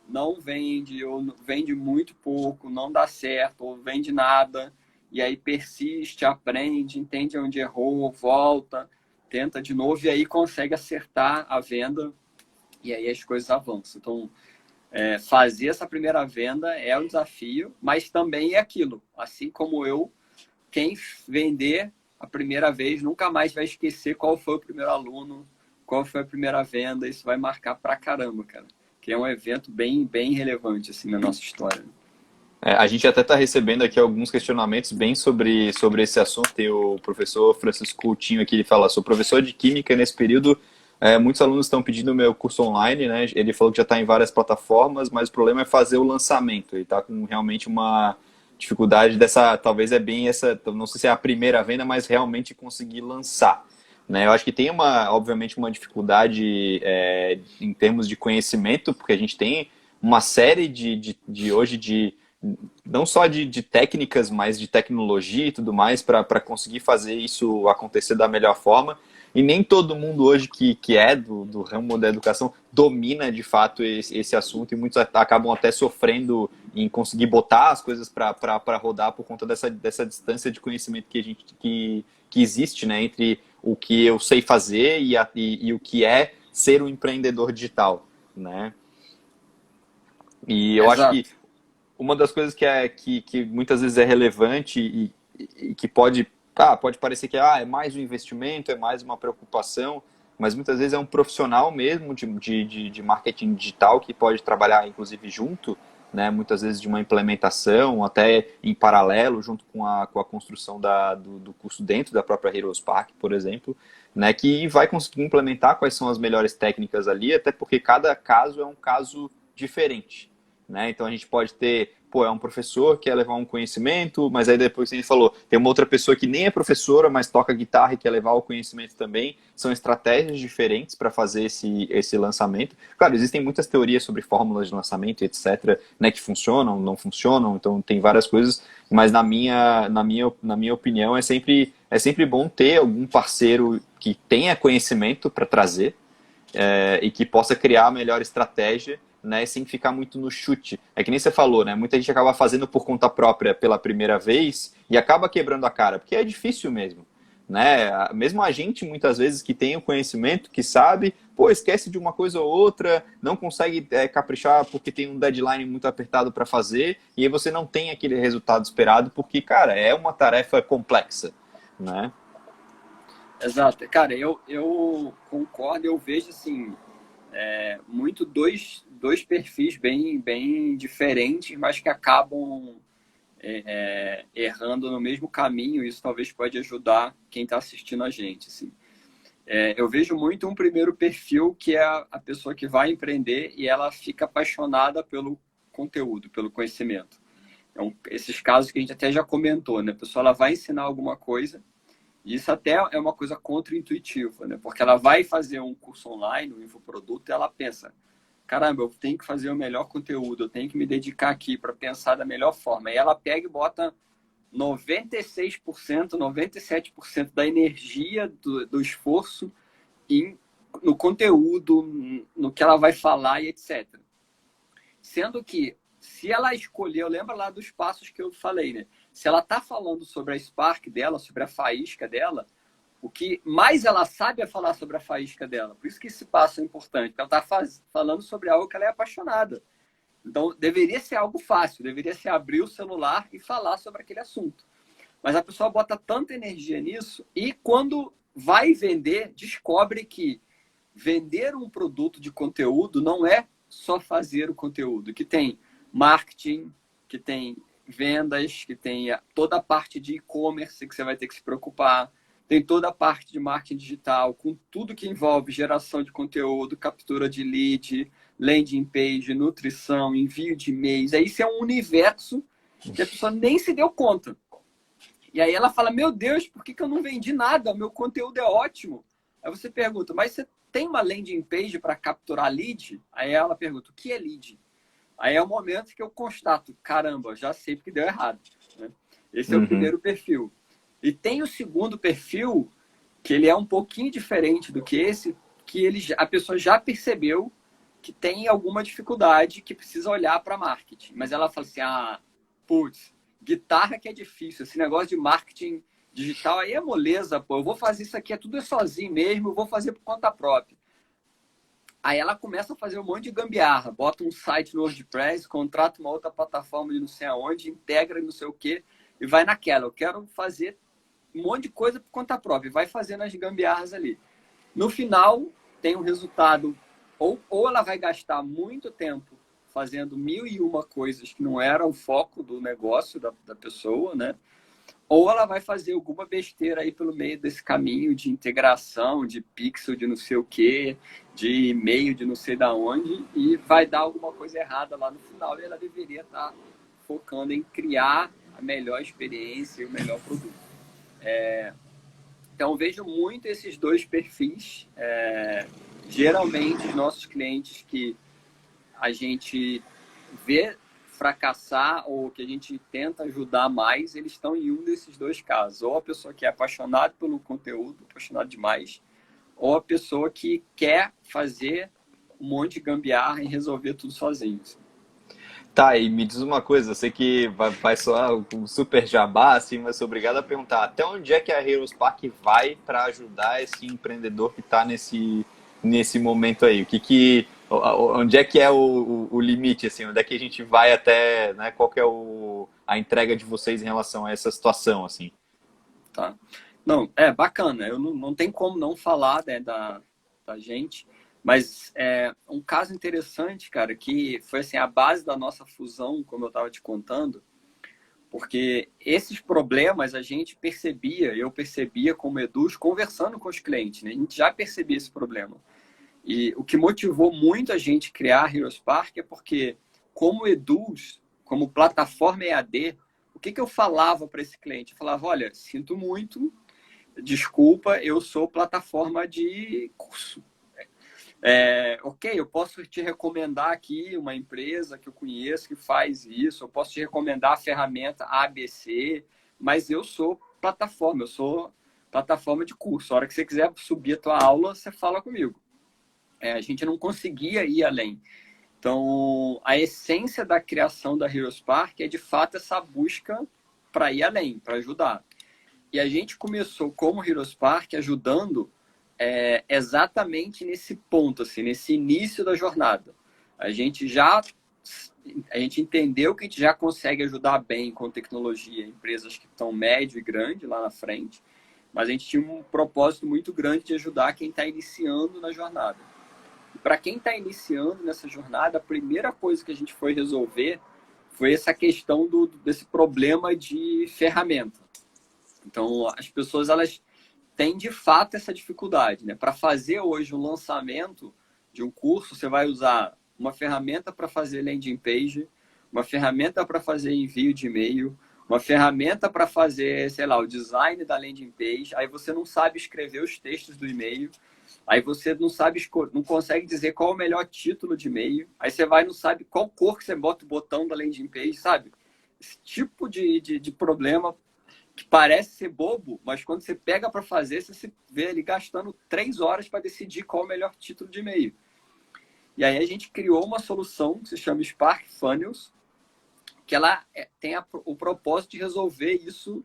não vende, ou vende muito pouco, não dá certo, ou vende nada, e aí persiste, aprende, entende onde errou, volta, tenta de novo, e aí consegue acertar a venda, e aí as coisas avançam. Então, fazer essa primeira venda é um desafio, mas também é aquilo. Assim como eu, quem vender a primeira vez nunca mais vai esquecer qual foi o primeiro aluno, qual foi a primeira venda. Isso vai marcar pra caramba, cara. Que é um evento bem, bem relevante assim, na nossa história. A gente até está recebendo aqui alguns questionamentos bem sobre esse assunto. Tem o professor Francisco Coutinho aqui, ele fala: sou professor de Química e nesse período muitos alunos estão pedindo o meu curso online, né? Ele falou que já está em várias plataformas, mas o problema é fazer o lançamento. Ele está com realmente uma dificuldade dessa, talvez é bem essa, não sei se é a primeira venda, mas realmente conseguir lançar. Né? Eu acho que tem obviamente, uma dificuldade em termos de conhecimento, porque a gente tem uma série hoje não só de técnicas, mas de tecnologia e tudo mais para conseguir fazer isso acontecer da melhor forma. E nem todo mundo hoje que é do ramo da educação domina de fato esse assunto, e muitos acabam até sofrendo em conseguir botar as coisas para rodar por conta dessa distância de conhecimento que existe, né, entre o que eu sei fazer e o que é ser um empreendedor digital, né? E eu acho que Exato. uma das coisas que muitas vezes é relevante e que pode parecer que é mais um investimento, é mais uma preocupação, mas muitas vezes é um profissional mesmo de marketing digital que pode trabalhar, inclusive, junto, né, muitas vezes de uma implementação, até em paralelo, junto com a construção do curso dentro da própria Heroes Park, por exemplo, né, que vai conseguir implementar quais são as melhores técnicas ali, até porque cada caso é um caso diferente. Né? Então a gente pode ter, é um professor que quer levar um conhecimento, mas aí depois a gente falou, tem uma outra pessoa que nem é professora, mas toca guitarra e quer levar o conhecimento também. São estratégias diferentes para fazer esse lançamento. Claro, existem muitas teorias sobre fórmulas de lançamento, etc., né, que funcionam, não funcionam, então tem várias coisas, mas na minha opinião é sempre bom ter algum parceiro que tenha conhecimento para trazer e que possa criar a melhor estratégia, né, sem ficar muito no chute. É que nem você falou, né? Muita gente acaba fazendo por conta própria pela primeira vez e acaba quebrando a cara, porque é difícil mesmo. Né? Mesmo a gente, muitas vezes, que tem o conhecimento, que sabe, esquece de uma coisa ou outra, não consegue caprichar porque tem um deadline muito apertado para fazer, e aí você não tem aquele resultado esperado, porque, cara, é uma tarefa complexa, né? Exato. Cara, eu concordo, eu vejo assim, muito dois perfis bem, bem diferentes, mas que acabam errando no mesmo caminho. Isso talvez pode ajudar quem está assistindo a gente. Assim. Eu vejo muito um primeiro perfil, que é a pessoa que vai empreender e ela fica apaixonada pelo conteúdo, pelo conhecimento. Então, esses casos que a gente até já comentou, né? A pessoa ela vai ensinar alguma coisa Isso até é uma coisa contra-intuitiva, né? Porque ela vai fazer um curso online, um infoproduto, e ela pensa, caramba, eu tenho que fazer o melhor conteúdo, eu tenho que me dedicar aqui para pensar da melhor forma. E ela pega e bota 96%, 97% da energia, do esforço no conteúdo, no que ela vai falar e etc. Sendo que, se ela escolher, lembra lá dos passos que eu falei, né? Se ela está falando sobre a Spark dela, sobre a faísca dela, o que mais ela sabe é falar sobre a faísca dela. Por isso que esse passo é importante. Ela está falando sobre algo que ela é apaixonada. Então, deveria ser algo fácil. Deveria ser abrir o celular e falar sobre aquele assunto. Mas a pessoa bota tanta energia nisso e quando vai vender, descobre que vender um produto de conteúdo não é só fazer o conteúdo, que tem marketing, que tem vendas, que tem toda a parte de e-commerce que você vai ter que se preocupar, tem toda a parte de marketing digital, com tudo que envolve geração de conteúdo, captura de lead, landing page, nutrição, envio de e-mails. Aí isso é um universo que a pessoa nem se deu conta. E aí ela fala, meu Deus, por que eu não vendi nada? Meu conteúdo é ótimo. Aí você pergunta, mas você tem uma landing page para capturar lead? Aí ela pergunta, o que é lead? Aí é o momento que eu constato, caramba, já sei porque deu errado. Né? Esse é o primeiro perfil. E tem o segundo perfil, que ele é um pouquinho diferente do que esse, que a pessoa já percebeu que tem alguma dificuldade, que precisa olhar para marketing. Mas ela fala assim, putz, guitarra que é difícil, esse negócio de marketing digital aí é moleza, pô, eu vou fazer isso aqui, tudo sozinho mesmo, eu vou fazer por conta própria. Aí ela começa a fazer um monte de gambiarra, bota um site no WordPress, contrata uma outra plataforma de não sei aonde, integra não sei o quê, e vai naquela, eu quero fazer um monte de coisa por conta própria, e vai fazendo as gambiarras ali. No final, tem um resultado, ou ela vai gastar muito tempo fazendo 1001 coisas que não era o foco do negócio da pessoa, né? Ou ela vai fazer alguma besteira aí pelo meio desse caminho de integração, de pixel, de não sei o quê, de e-mail, de não sei da onde, e vai dar alguma coisa errada lá no final, e ela deveria estar focando em criar a melhor experiência e o melhor produto. Então, vejo muito esses dois perfis. Geralmente, os nossos clientes que a gente vê fracassar ou que a gente tenta ajudar mais, eles estão em um desses dois casos. Ou a pessoa que é apaixonada pelo conteúdo, apaixonada demais, ou a pessoa que quer fazer um monte de gambiarra e resolver tudo sozinho. Tá, e me diz uma coisa, eu sei que vai soar um super jabá, assim, mas sou obrigado a perguntar, até onde é que a Heroes Park vai para ajudar esse empreendedor que está nesse momento aí? Onde é que é o limite, assim, onde é que a gente vai até, né, qual que é a entrega de vocês em relação a essa situação, assim? Tá? Não, é bacana, eu não tem como não falar, né, da gente. Mas um caso interessante, cara, que foi assim, a base da nossa fusão, como eu estava te contando, porque esses problemas a gente percebia, eu percebia como Eduz, conversando com os clientes, né? A gente já percebia esse problema. E o que motivou muito a gente criar a Heroes Park é porque, como Eduz, como plataforma EAD, o que eu falava para esse cliente? Eu falava, olha, sinto muito, desculpa, eu sou plataforma de curso. Ok, eu posso te recomendar aqui uma empresa que eu conheço que faz isso, eu posso te recomendar a ferramenta ABC, mas eu sou plataforma de curso. A hora que você quiser subir a tua aula, você fala comigo. A gente não conseguia ir além. Então, a essência da criação da Heroes Park é, de fato, essa busca para ir além, para ajudar. E a gente começou como Heroes Park ajudando exatamente nesse ponto, assim, nesse início da jornada. A gente entendeu que a gente já consegue ajudar bem com tecnologia empresas que estão médio e grande lá na frente, mas a gente tinha um propósito muito grande de ajudar quem está iniciando na jornada. E para quem está iniciando nessa jornada, a primeira coisa que a gente foi resolver foi essa questão desse problema de ferramenta. Então, as pessoas, elas têm de fato essa dificuldade, né? Para fazer hoje um lançamento de um curso, você vai usar uma ferramenta para fazer landing page, uma ferramenta para fazer envio de e-mail, uma ferramenta para fazer, sei lá, o design da landing page, aí você não sabe escrever os textos do e-mail, aí você não sabe, não consegue dizer qual é o melhor título de e-mail, aí você vai e não sabe qual cor que você bota o botão da landing page, sabe? Esse tipo de problema que parece ser bobo, mas quando você pega para fazer, você se vê ali gastando 3 horas para decidir qual é o melhor título de e-mail. E aí a gente criou uma solução que se chama Spark Funnels, que ela tem o propósito de resolver isso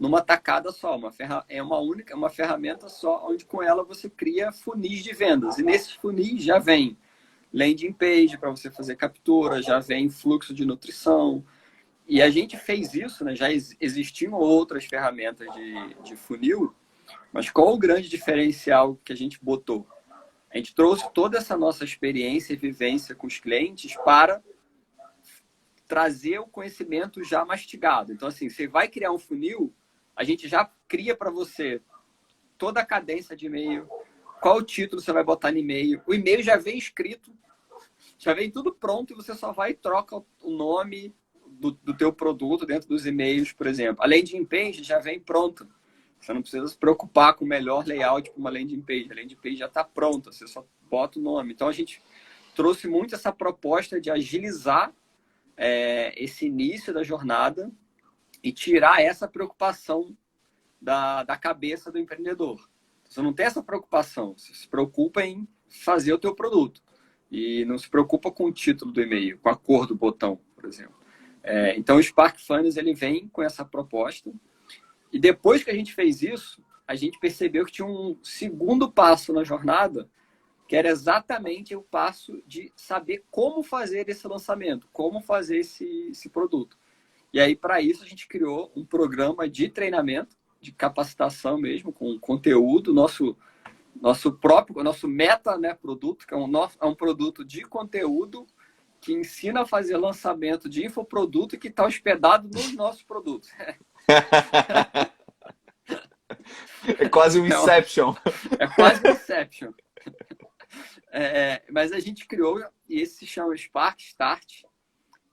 numa tacada só. Uma ferramenta só, onde com ela você cria funis de vendas. E nesses funis já vem landing page para você fazer captura, já vem fluxo de nutrição. E a gente fez isso, né? Já existiam outras ferramentas de funil, mas qual o grande diferencial que a gente botou? A gente trouxe toda essa nossa experiência e vivência com os clientes para trazer o conhecimento já mastigado. Então, assim, você vai criar um funil, a gente já cria para você toda a cadência de e-mail, qual o título você vai botar no e-mail. O e-mail já vem escrito, já vem tudo pronto e você só vai e troca o nome do teu produto dentro dos e-mails, por exemplo. A landing page já vem pronta. Você não precisa se preocupar com o melhor layout para uma landing page. A landing page já está pronta, você só bota o nome. Então, a gente trouxe muito essa proposta de agilizar esse início da jornada e tirar essa preocupação da cabeça do empreendedor. Você não tem essa preocupação, você se preocupa em fazer o teu produto e não se preocupa com o título do e-mail, com a cor do botão, por exemplo. Então, o Spark Funnels, ele vem com essa proposta e depois que a gente fez isso, a gente percebeu que tinha um segundo passo na jornada, que era exatamente o passo de saber como fazer esse lançamento, como fazer esse produto. E aí, para isso, a gente criou um programa de treinamento, de capacitação mesmo, com conteúdo, nosso meta, né, produto, que é um produto de conteúdo que ensina a fazer lançamento de infoproduto e que está hospedado nos nossos produtos. É quase um Inception. É quase um Inception. Mas a gente criou, e esse se chama Spark Start,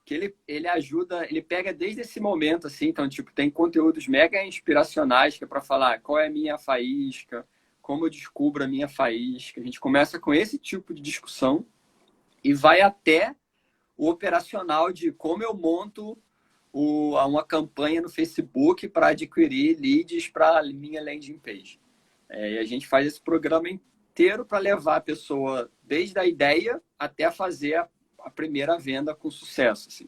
que ele ajuda, ele pega desde esse momento, assim, então, tipo, tem conteúdos mega inspiracionais, que é para falar qual é a minha faísca, como eu descubro a minha faísca. A gente começa com esse tipo de discussão e vai até o operacional de como eu monto uma campanha no Facebook para adquirir leads para a minha landing page. E a gente faz esse programa inteiro para levar a pessoa desde a ideia até fazer a primeira venda com sucesso, assim.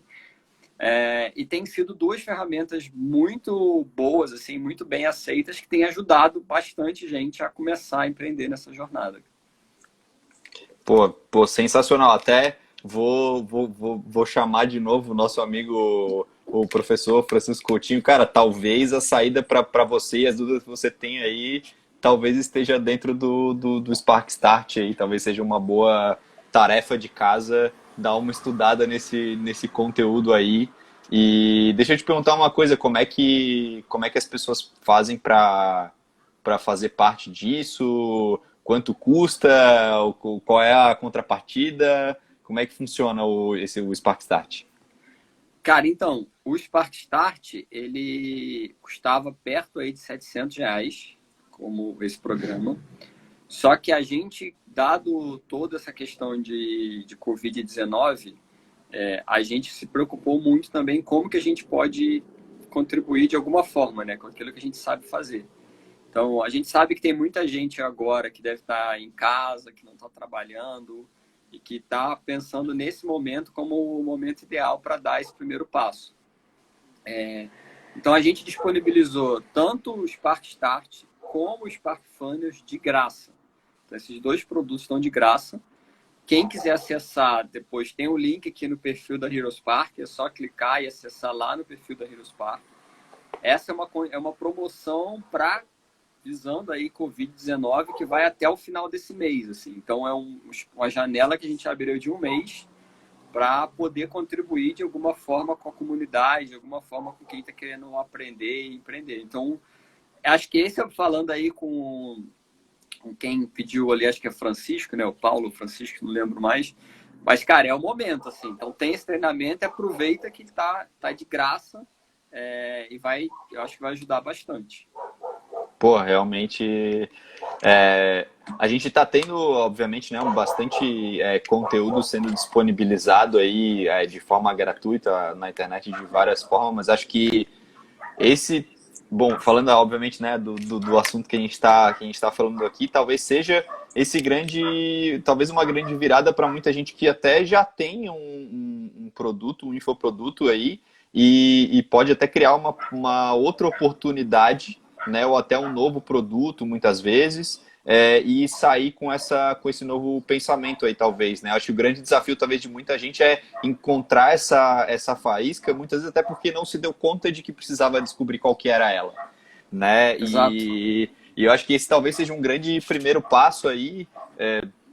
E tem sido 2 ferramentas muito boas, assim, muito bem aceitas, que têm ajudado bastante gente a começar a empreender nessa jornada. Pô, sensacional. Até vou chamar de novo o nosso amigo, o professor Francisco Coutinho. Cara, talvez a saída para você e as dúvidas que você tem aí, talvez esteja dentro do Spark Start aí. Talvez seja uma boa tarefa de casa dar uma estudada nesse conteúdo aí. E deixa eu te perguntar uma coisa, como é que as pessoas fazem para fazer parte disso? Quanto custa? Qual é a contrapartida? Como é que funciona o Spark Start? Cara, então, o Spark Start, ele custava perto aí de R$ 700, como esse programa. Só que a gente, dado toda essa questão de Covid-19, a gente se preocupou muito também como que a gente pode contribuir de alguma forma, né, com aquilo que a gente sabe fazer. Então, a gente sabe que tem muita gente agora que deve estar em casa, que não está trabalhando e que está pensando nesse momento como o momento ideal para dar esse primeiro passo. Então, a gente disponibilizou tanto o Spark Start como o Spark Funnels de graça. Então, esses 2 produtos estão de graça. Quem quiser acessar, depois tem o link aqui no perfil da HeroSpark, é só clicar e acessar lá no perfil da HeroSpark. Essa é uma promoção para visando aí Covid-19 que vai até o final desse mês, assim. Então é uma janela que a gente abriu de 1 mês para poder contribuir de alguma forma com a comunidade, de alguma forma com quem está querendo aprender e empreender. Então, acho que esse, falando aí com quem pediu ali, acho que é Francisco, né? O Paulo Francisco, não lembro mais. Mas, cara, é o momento, assim. Então, tem esse treinamento, aproveita que tá de graça eu acho que vai ajudar bastante. Pô, realmente, a gente está tendo, obviamente, né, bastante conteúdo sendo disponibilizado aí de forma gratuita na internet de várias formas, mas acho que esse, bom, falando obviamente, né, do assunto que a gente tá falando aqui, talvez seja talvez uma grande virada para muita gente que até já tem um produto, um infoproduto aí, e pode até criar uma outra oportunidade, né, ou até um novo produto, muitas vezes, e sair com esse novo pensamento aí, talvez, né? Acho que o grande desafio, talvez, de muita gente é encontrar essa faísca, muitas vezes até porque não se deu conta de que precisava descobrir qual que era ela, né? Exato. E eu acho que esse talvez seja um grande primeiro passo aí,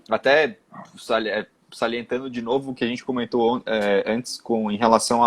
até salientando de novo o que a gente comentou antes em relação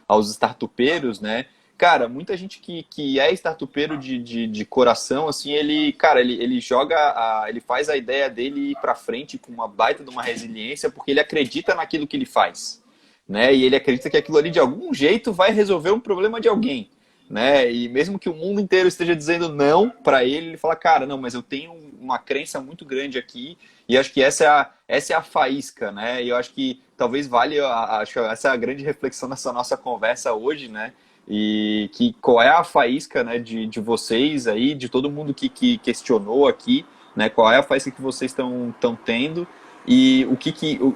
aos startupeiros, né? Cara, muita gente que é startupeiro de coração, assim, ele joga, ele faz a ideia dele ir pra frente com uma baita de uma resiliência, porque ele acredita naquilo que ele faz, né? E ele acredita que aquilo ali de algum jeito vai resolver um problema de alguém, né? E mesmo que o mundo inteiro esteja dizendo não para ele, ele fala, cara, não, mas eu tenho uma crença muito grande aqui e acho que essa é a faísca, né? E eu acho que talvez acho que essa é a grande reflexão dessa nossa conversa hoje, né? E que qual é a faísca, né, de vocês aí, de todo mundo que questionou aqui, né? Qual é a faísca que vocês estão tendo e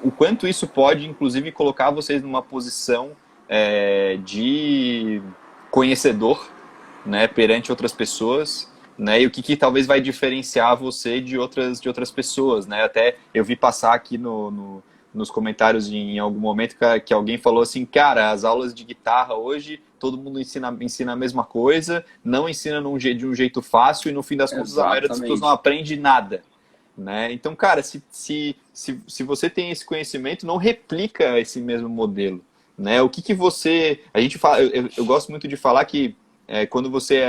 o quanto isso pode, inclusive, colocar vocês numa posição de conhecedor, né, perante outras pessoas, né, e o que talvez vai diferenciar você de outras pessoas, né? Até eu vi passar aqui nos comentários em algum momento que alguém falou assim, cara, as aulas de guitarra hoje todo mundo ensina a mesma coisa, não ensina de um jeito fácil e no fim das contas a maioria das pessoas não Exatamente. aprende nada, né? Então, cara, se você tem esse conhecimento, não replica esse mesmo modelo, né? O que você... A gente fala, eu gosto muito de falar que quando você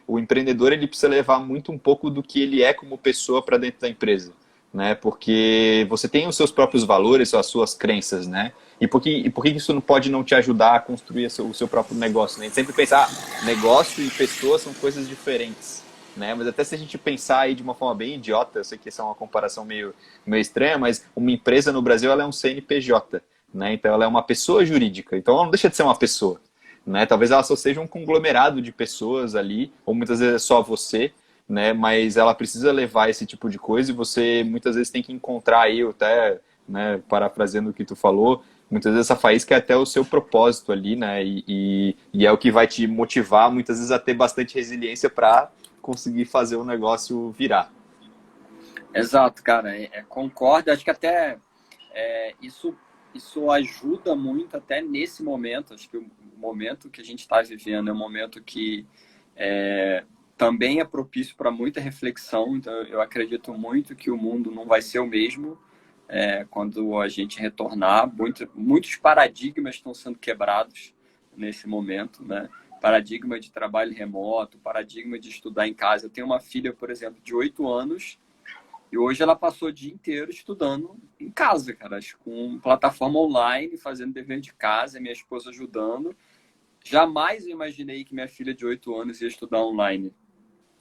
o empreendedor, ele precisa levar muito um pouco do que ele é como pessoa para dentro da empresa, né? Porque você tem os seus próprios valores, as suas crenças, né? E por que isso não pode não te ajudar a construir o seu próprio negócio, né? A gente sempre pensa, negócio e pessoa são coisas diferentes, né? Mas até se a gente pensar aí de uma forma bem idiota, eu sei que essa é uma comparação meio estranha, mas uma empresa no Brasil, ela é um CNPJ, né? Então ela é uma pessoa jurídica, então ela não deixa de ser uma pessoa, né? Talvez ela só seja um conglomerado de pessoas ali, ou muitas vezes é só você, né? Mas ela precisa levar esse tipo de coisa e você muitas vezes tem que encontrar aí, até, né, parafraseando o que tu falou, muitas vezes essa faísca é até o seu propósito ali, né? E é o que vai te motivar muitas vezes a ter bastante resiliência para conseguir fazer o negócio virar. Exato, cara. Concordo. Acho que até isso ajuda muito até nesse momento. Acho que o momento que a gente está vivendo é um momento que também é propício para muita reflexão. Então, eu acredito muito que o mundo não vai ser o mesmo quando a gente retornar. Muitos paradigmas estão sendo quebrados nesse momento, né? Paradigma de trabalho remoto, paradigma de estudar em casa. Eu tenho uma filha, por exemplo, de 8 anos e hoje ela passou o dia inteiro estudando em casa, cara, com plataforma online, fazendo dever de casa, minha esposa ajudando. Jamais eu imaginei que minha filha de 8 anos ia estudar online.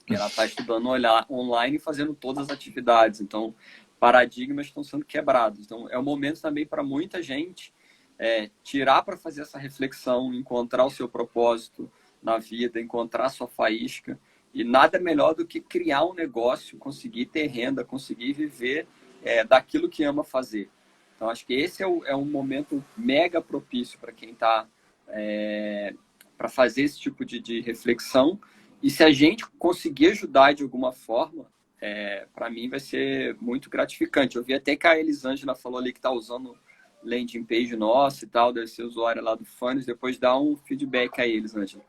Que ela está estudando online e fazendo todas as atividades. Então, paradigmas estão sendo quebrados. Então, é um momento também para muita gente tirar para fazer essa reflexão, encontrar o seu propósito na vida, encontrar a sua faísca. E nada melhor do que criar um negócio, conseguir ter renda, conseguir viver daquilo que ama fazer. Então, acho que esse é um momento mega propício para quem está para fazer esse tipo de reflexão. E se a gente conseguir ajudar de alguma forma, para mim vai ser muito gratificante. Eu vi até que a Elisângela falou ali que está usando landing page nossa e tal, deve ser usuária lá do Funnels, depois dá um feedback a eles, Ângela.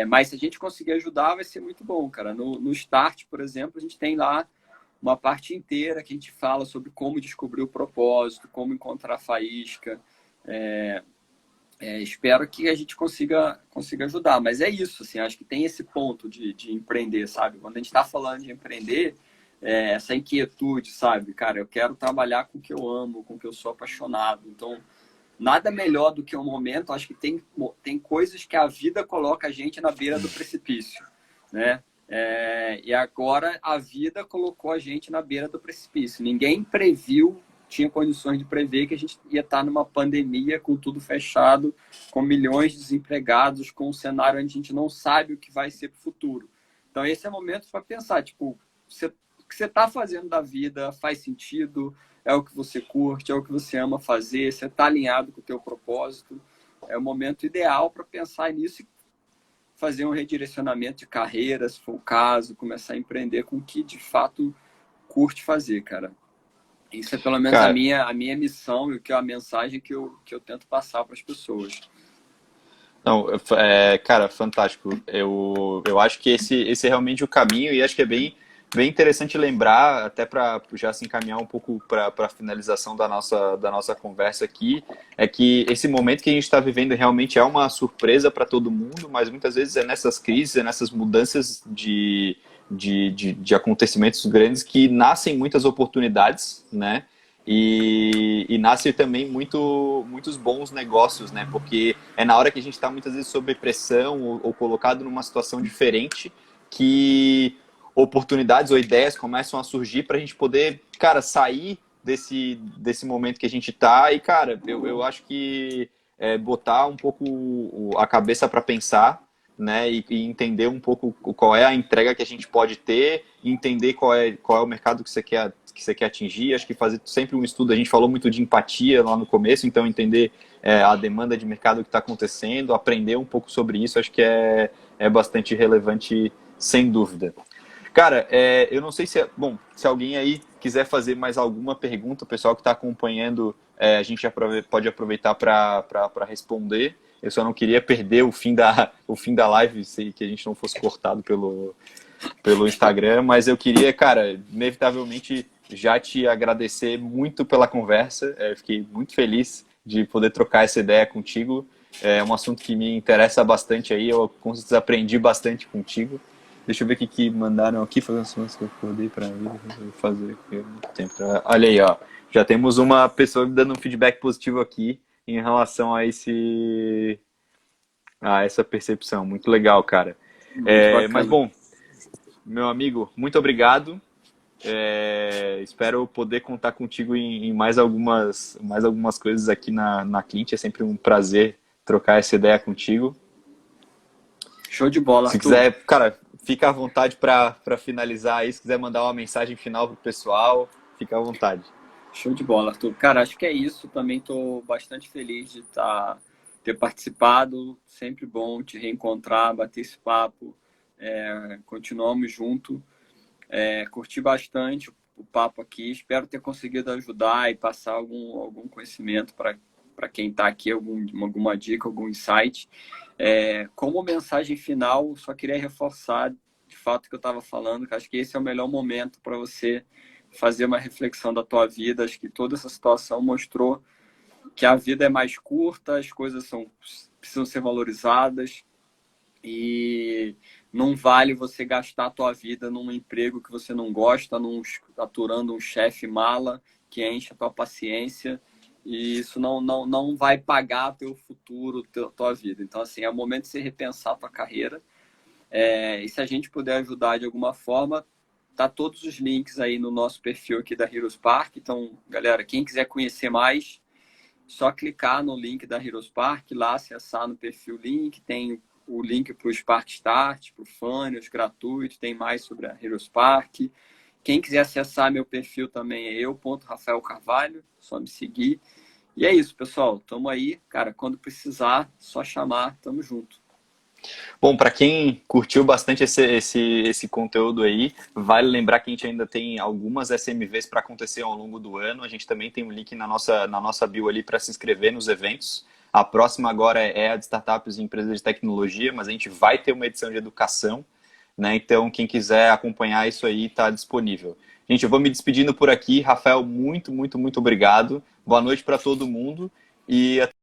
Mas se a gente conseguir ajudar, vai ser muito bom, cara. No Start, por exemplo, a gente tem lá uma parte inteira que a gente fala sobre como descobrir o propósito, como encontrar a faísca. Espero que a gente consiga ajudar, mas é isso, assim, acho que tem esse ponto de empreender, sabe? Quando a gente está falando de empreender, essa inquietude, sabe? Cara, eu quero trabalhar com o que eu amo, com o que eu sou apaixonado, então nada melhor do que um momento. Acho que tem coisas que a vida coloca a gente na beira do precipício, né? E agora a vida colocou a gente na beira do precipício. Ninguém previu, tinha condições de prever que a gente ia estar numa pandemia com tudo fechado, com milhões de desempregados, com um cenário onde a gente não sabe o que vai ser para o futuro. Então esse é o momento para pensar, tipo, o que você está fazendo da vida faz sentido? É o que você curte, é o que você ama fazer, você está alinhado com o teu propósito. É o momento ideal para pensar nisso e fazer um redirecionamento de carreira, se for o caso, começar a empreender com o que de fato curte fazer, cara. Isso é pelo menos Cara, a minha missão e a mensagem que eu tento passar para as pessoas. não, cara, fantástico. Eu acho que esse é realmente o caminho e acho que é bem interessante lembrar, até para já se encaminhar um pouco para a finalização da nossa conversa aqui, é que esse momento que a gente está vivendo realmente é uma surpresa para todo mundo, mas muitas vezes é nessas crises, é nessas mudanças de acontecimentos grandes que nascem muitas oportunidades, né? E nasce também muitos bons negócios, né? Porque é na hora que a gente está muitas vezes sob pressão ou colocado numa situação diferente que oportunidades ou ideias começam a surgir para a gente poder, cara, sair desse momento que a gente tá. E, cara, eu acho que botar um pouco a cabeça para pensar, né, e entender um pouco qual é a entrega que a gente pode ter, e entender qual é o mercado que você quer atingir. Acho que fazer sempre um estudo, a gente falou muito de empatia lá no começo, então entender a demanda de mercado que está acontecendo, aprender um pouco sobre isso, acho que é bastante relevante, sem dúvida. Cara, eu não sei bom, se alguém aí quiser fazer mais alguma pergunta, o pessoal que está acompanhando, a gente pode aproveitar para responder. Eu só não queria perder o fim da live, sei que a gente não fosse cortado pelo Instagram, mas eu queria, cara, inevitavelmente já te agradecer muito pela conversa. Eu fiquei muito feliz de poder trocar essa ideia contigo. É um assunto que me interessa bastante aí, eu com certeza aprendi bastante contigo. Deixa eu ver o que mandaram aqui, fazer as coisas que eu acordei para fazer muito tempo. Olha aí, ó. Já temos uma pessoa dando um feedback positivo aqui em relação a essa percepção. Muito legal, cara. Muito Mas, bacana. bom, meu amigo, muito obrigado. Espero poder contar contigo em mais algumas coisas aqui na Clint. É sempre um prazer trocar essa ideia contigo. Show de bola, Se Arthur. quiser, cara, fica à vontade para finalizar aí. Se quiser mandar uma mensagem final pro pessoal, fica à vontade. Show de bola, Arthur. Cara, acho que é isso. Também estou bastante feliz de ter participado. Sempre bom te reencontrar, bater esse papo. Continuamos junto. Curti bastante o papo aqui. Espero ter conseguido ajudar e passar algum conhecimento para quem está aqui, alguma dica, algum insight. Como mensagem final, só queria reforçar de fato o que eu estava falando, que acho que esse é o melhor momento para você fazer uma reflexão da tua vida. Acho que toda essa situação mostrou que a vida é mais curta, as coisas precisam ser valorizadas e não vale você gastar a tua vida num emprego que você não gosta, aturando um chefe mala que enche a tua paciência, e isso não vai pagar teu futuro, tua vida. Então, assim, é o momento de você repensar a tua carreira. E se a gente puder ajudar de alguma forma, tá todos os links aí no nosso perfil aqui da Heroes Park. Então, galera, quem quiser conhecer mais, só clicar no link da Heroes Park, lá acessar no perfil link, tem o link para o Spark Start, para o Funnels, gratuito, tem mais sobre a Heroes Park. Quem quiser acessar meu perfil também é eu.rafael Carvalho, só me seguir. E é isso, pessoal. Tamo aí, cara, quando precisar, só chamar, tamo junto. Bom, para quem curtiu bastante esse conteúdo aí, vale lembrar que a gente ainda tem algumas SMVs para acontecer ao longo do ano. A gente também tem um link na nossa bio ali para se inscrever nos eventos. A próxima agora é a de startups e empresas de tecnologia, mas a gente vai ter uma edição de educação, né? Então, quem quiser acompanhar isso aí está disponível. Gente, eu vou me despedindo por aqui. Rafael, muito, muito, muito obrigado. Boa noite para todo mundo e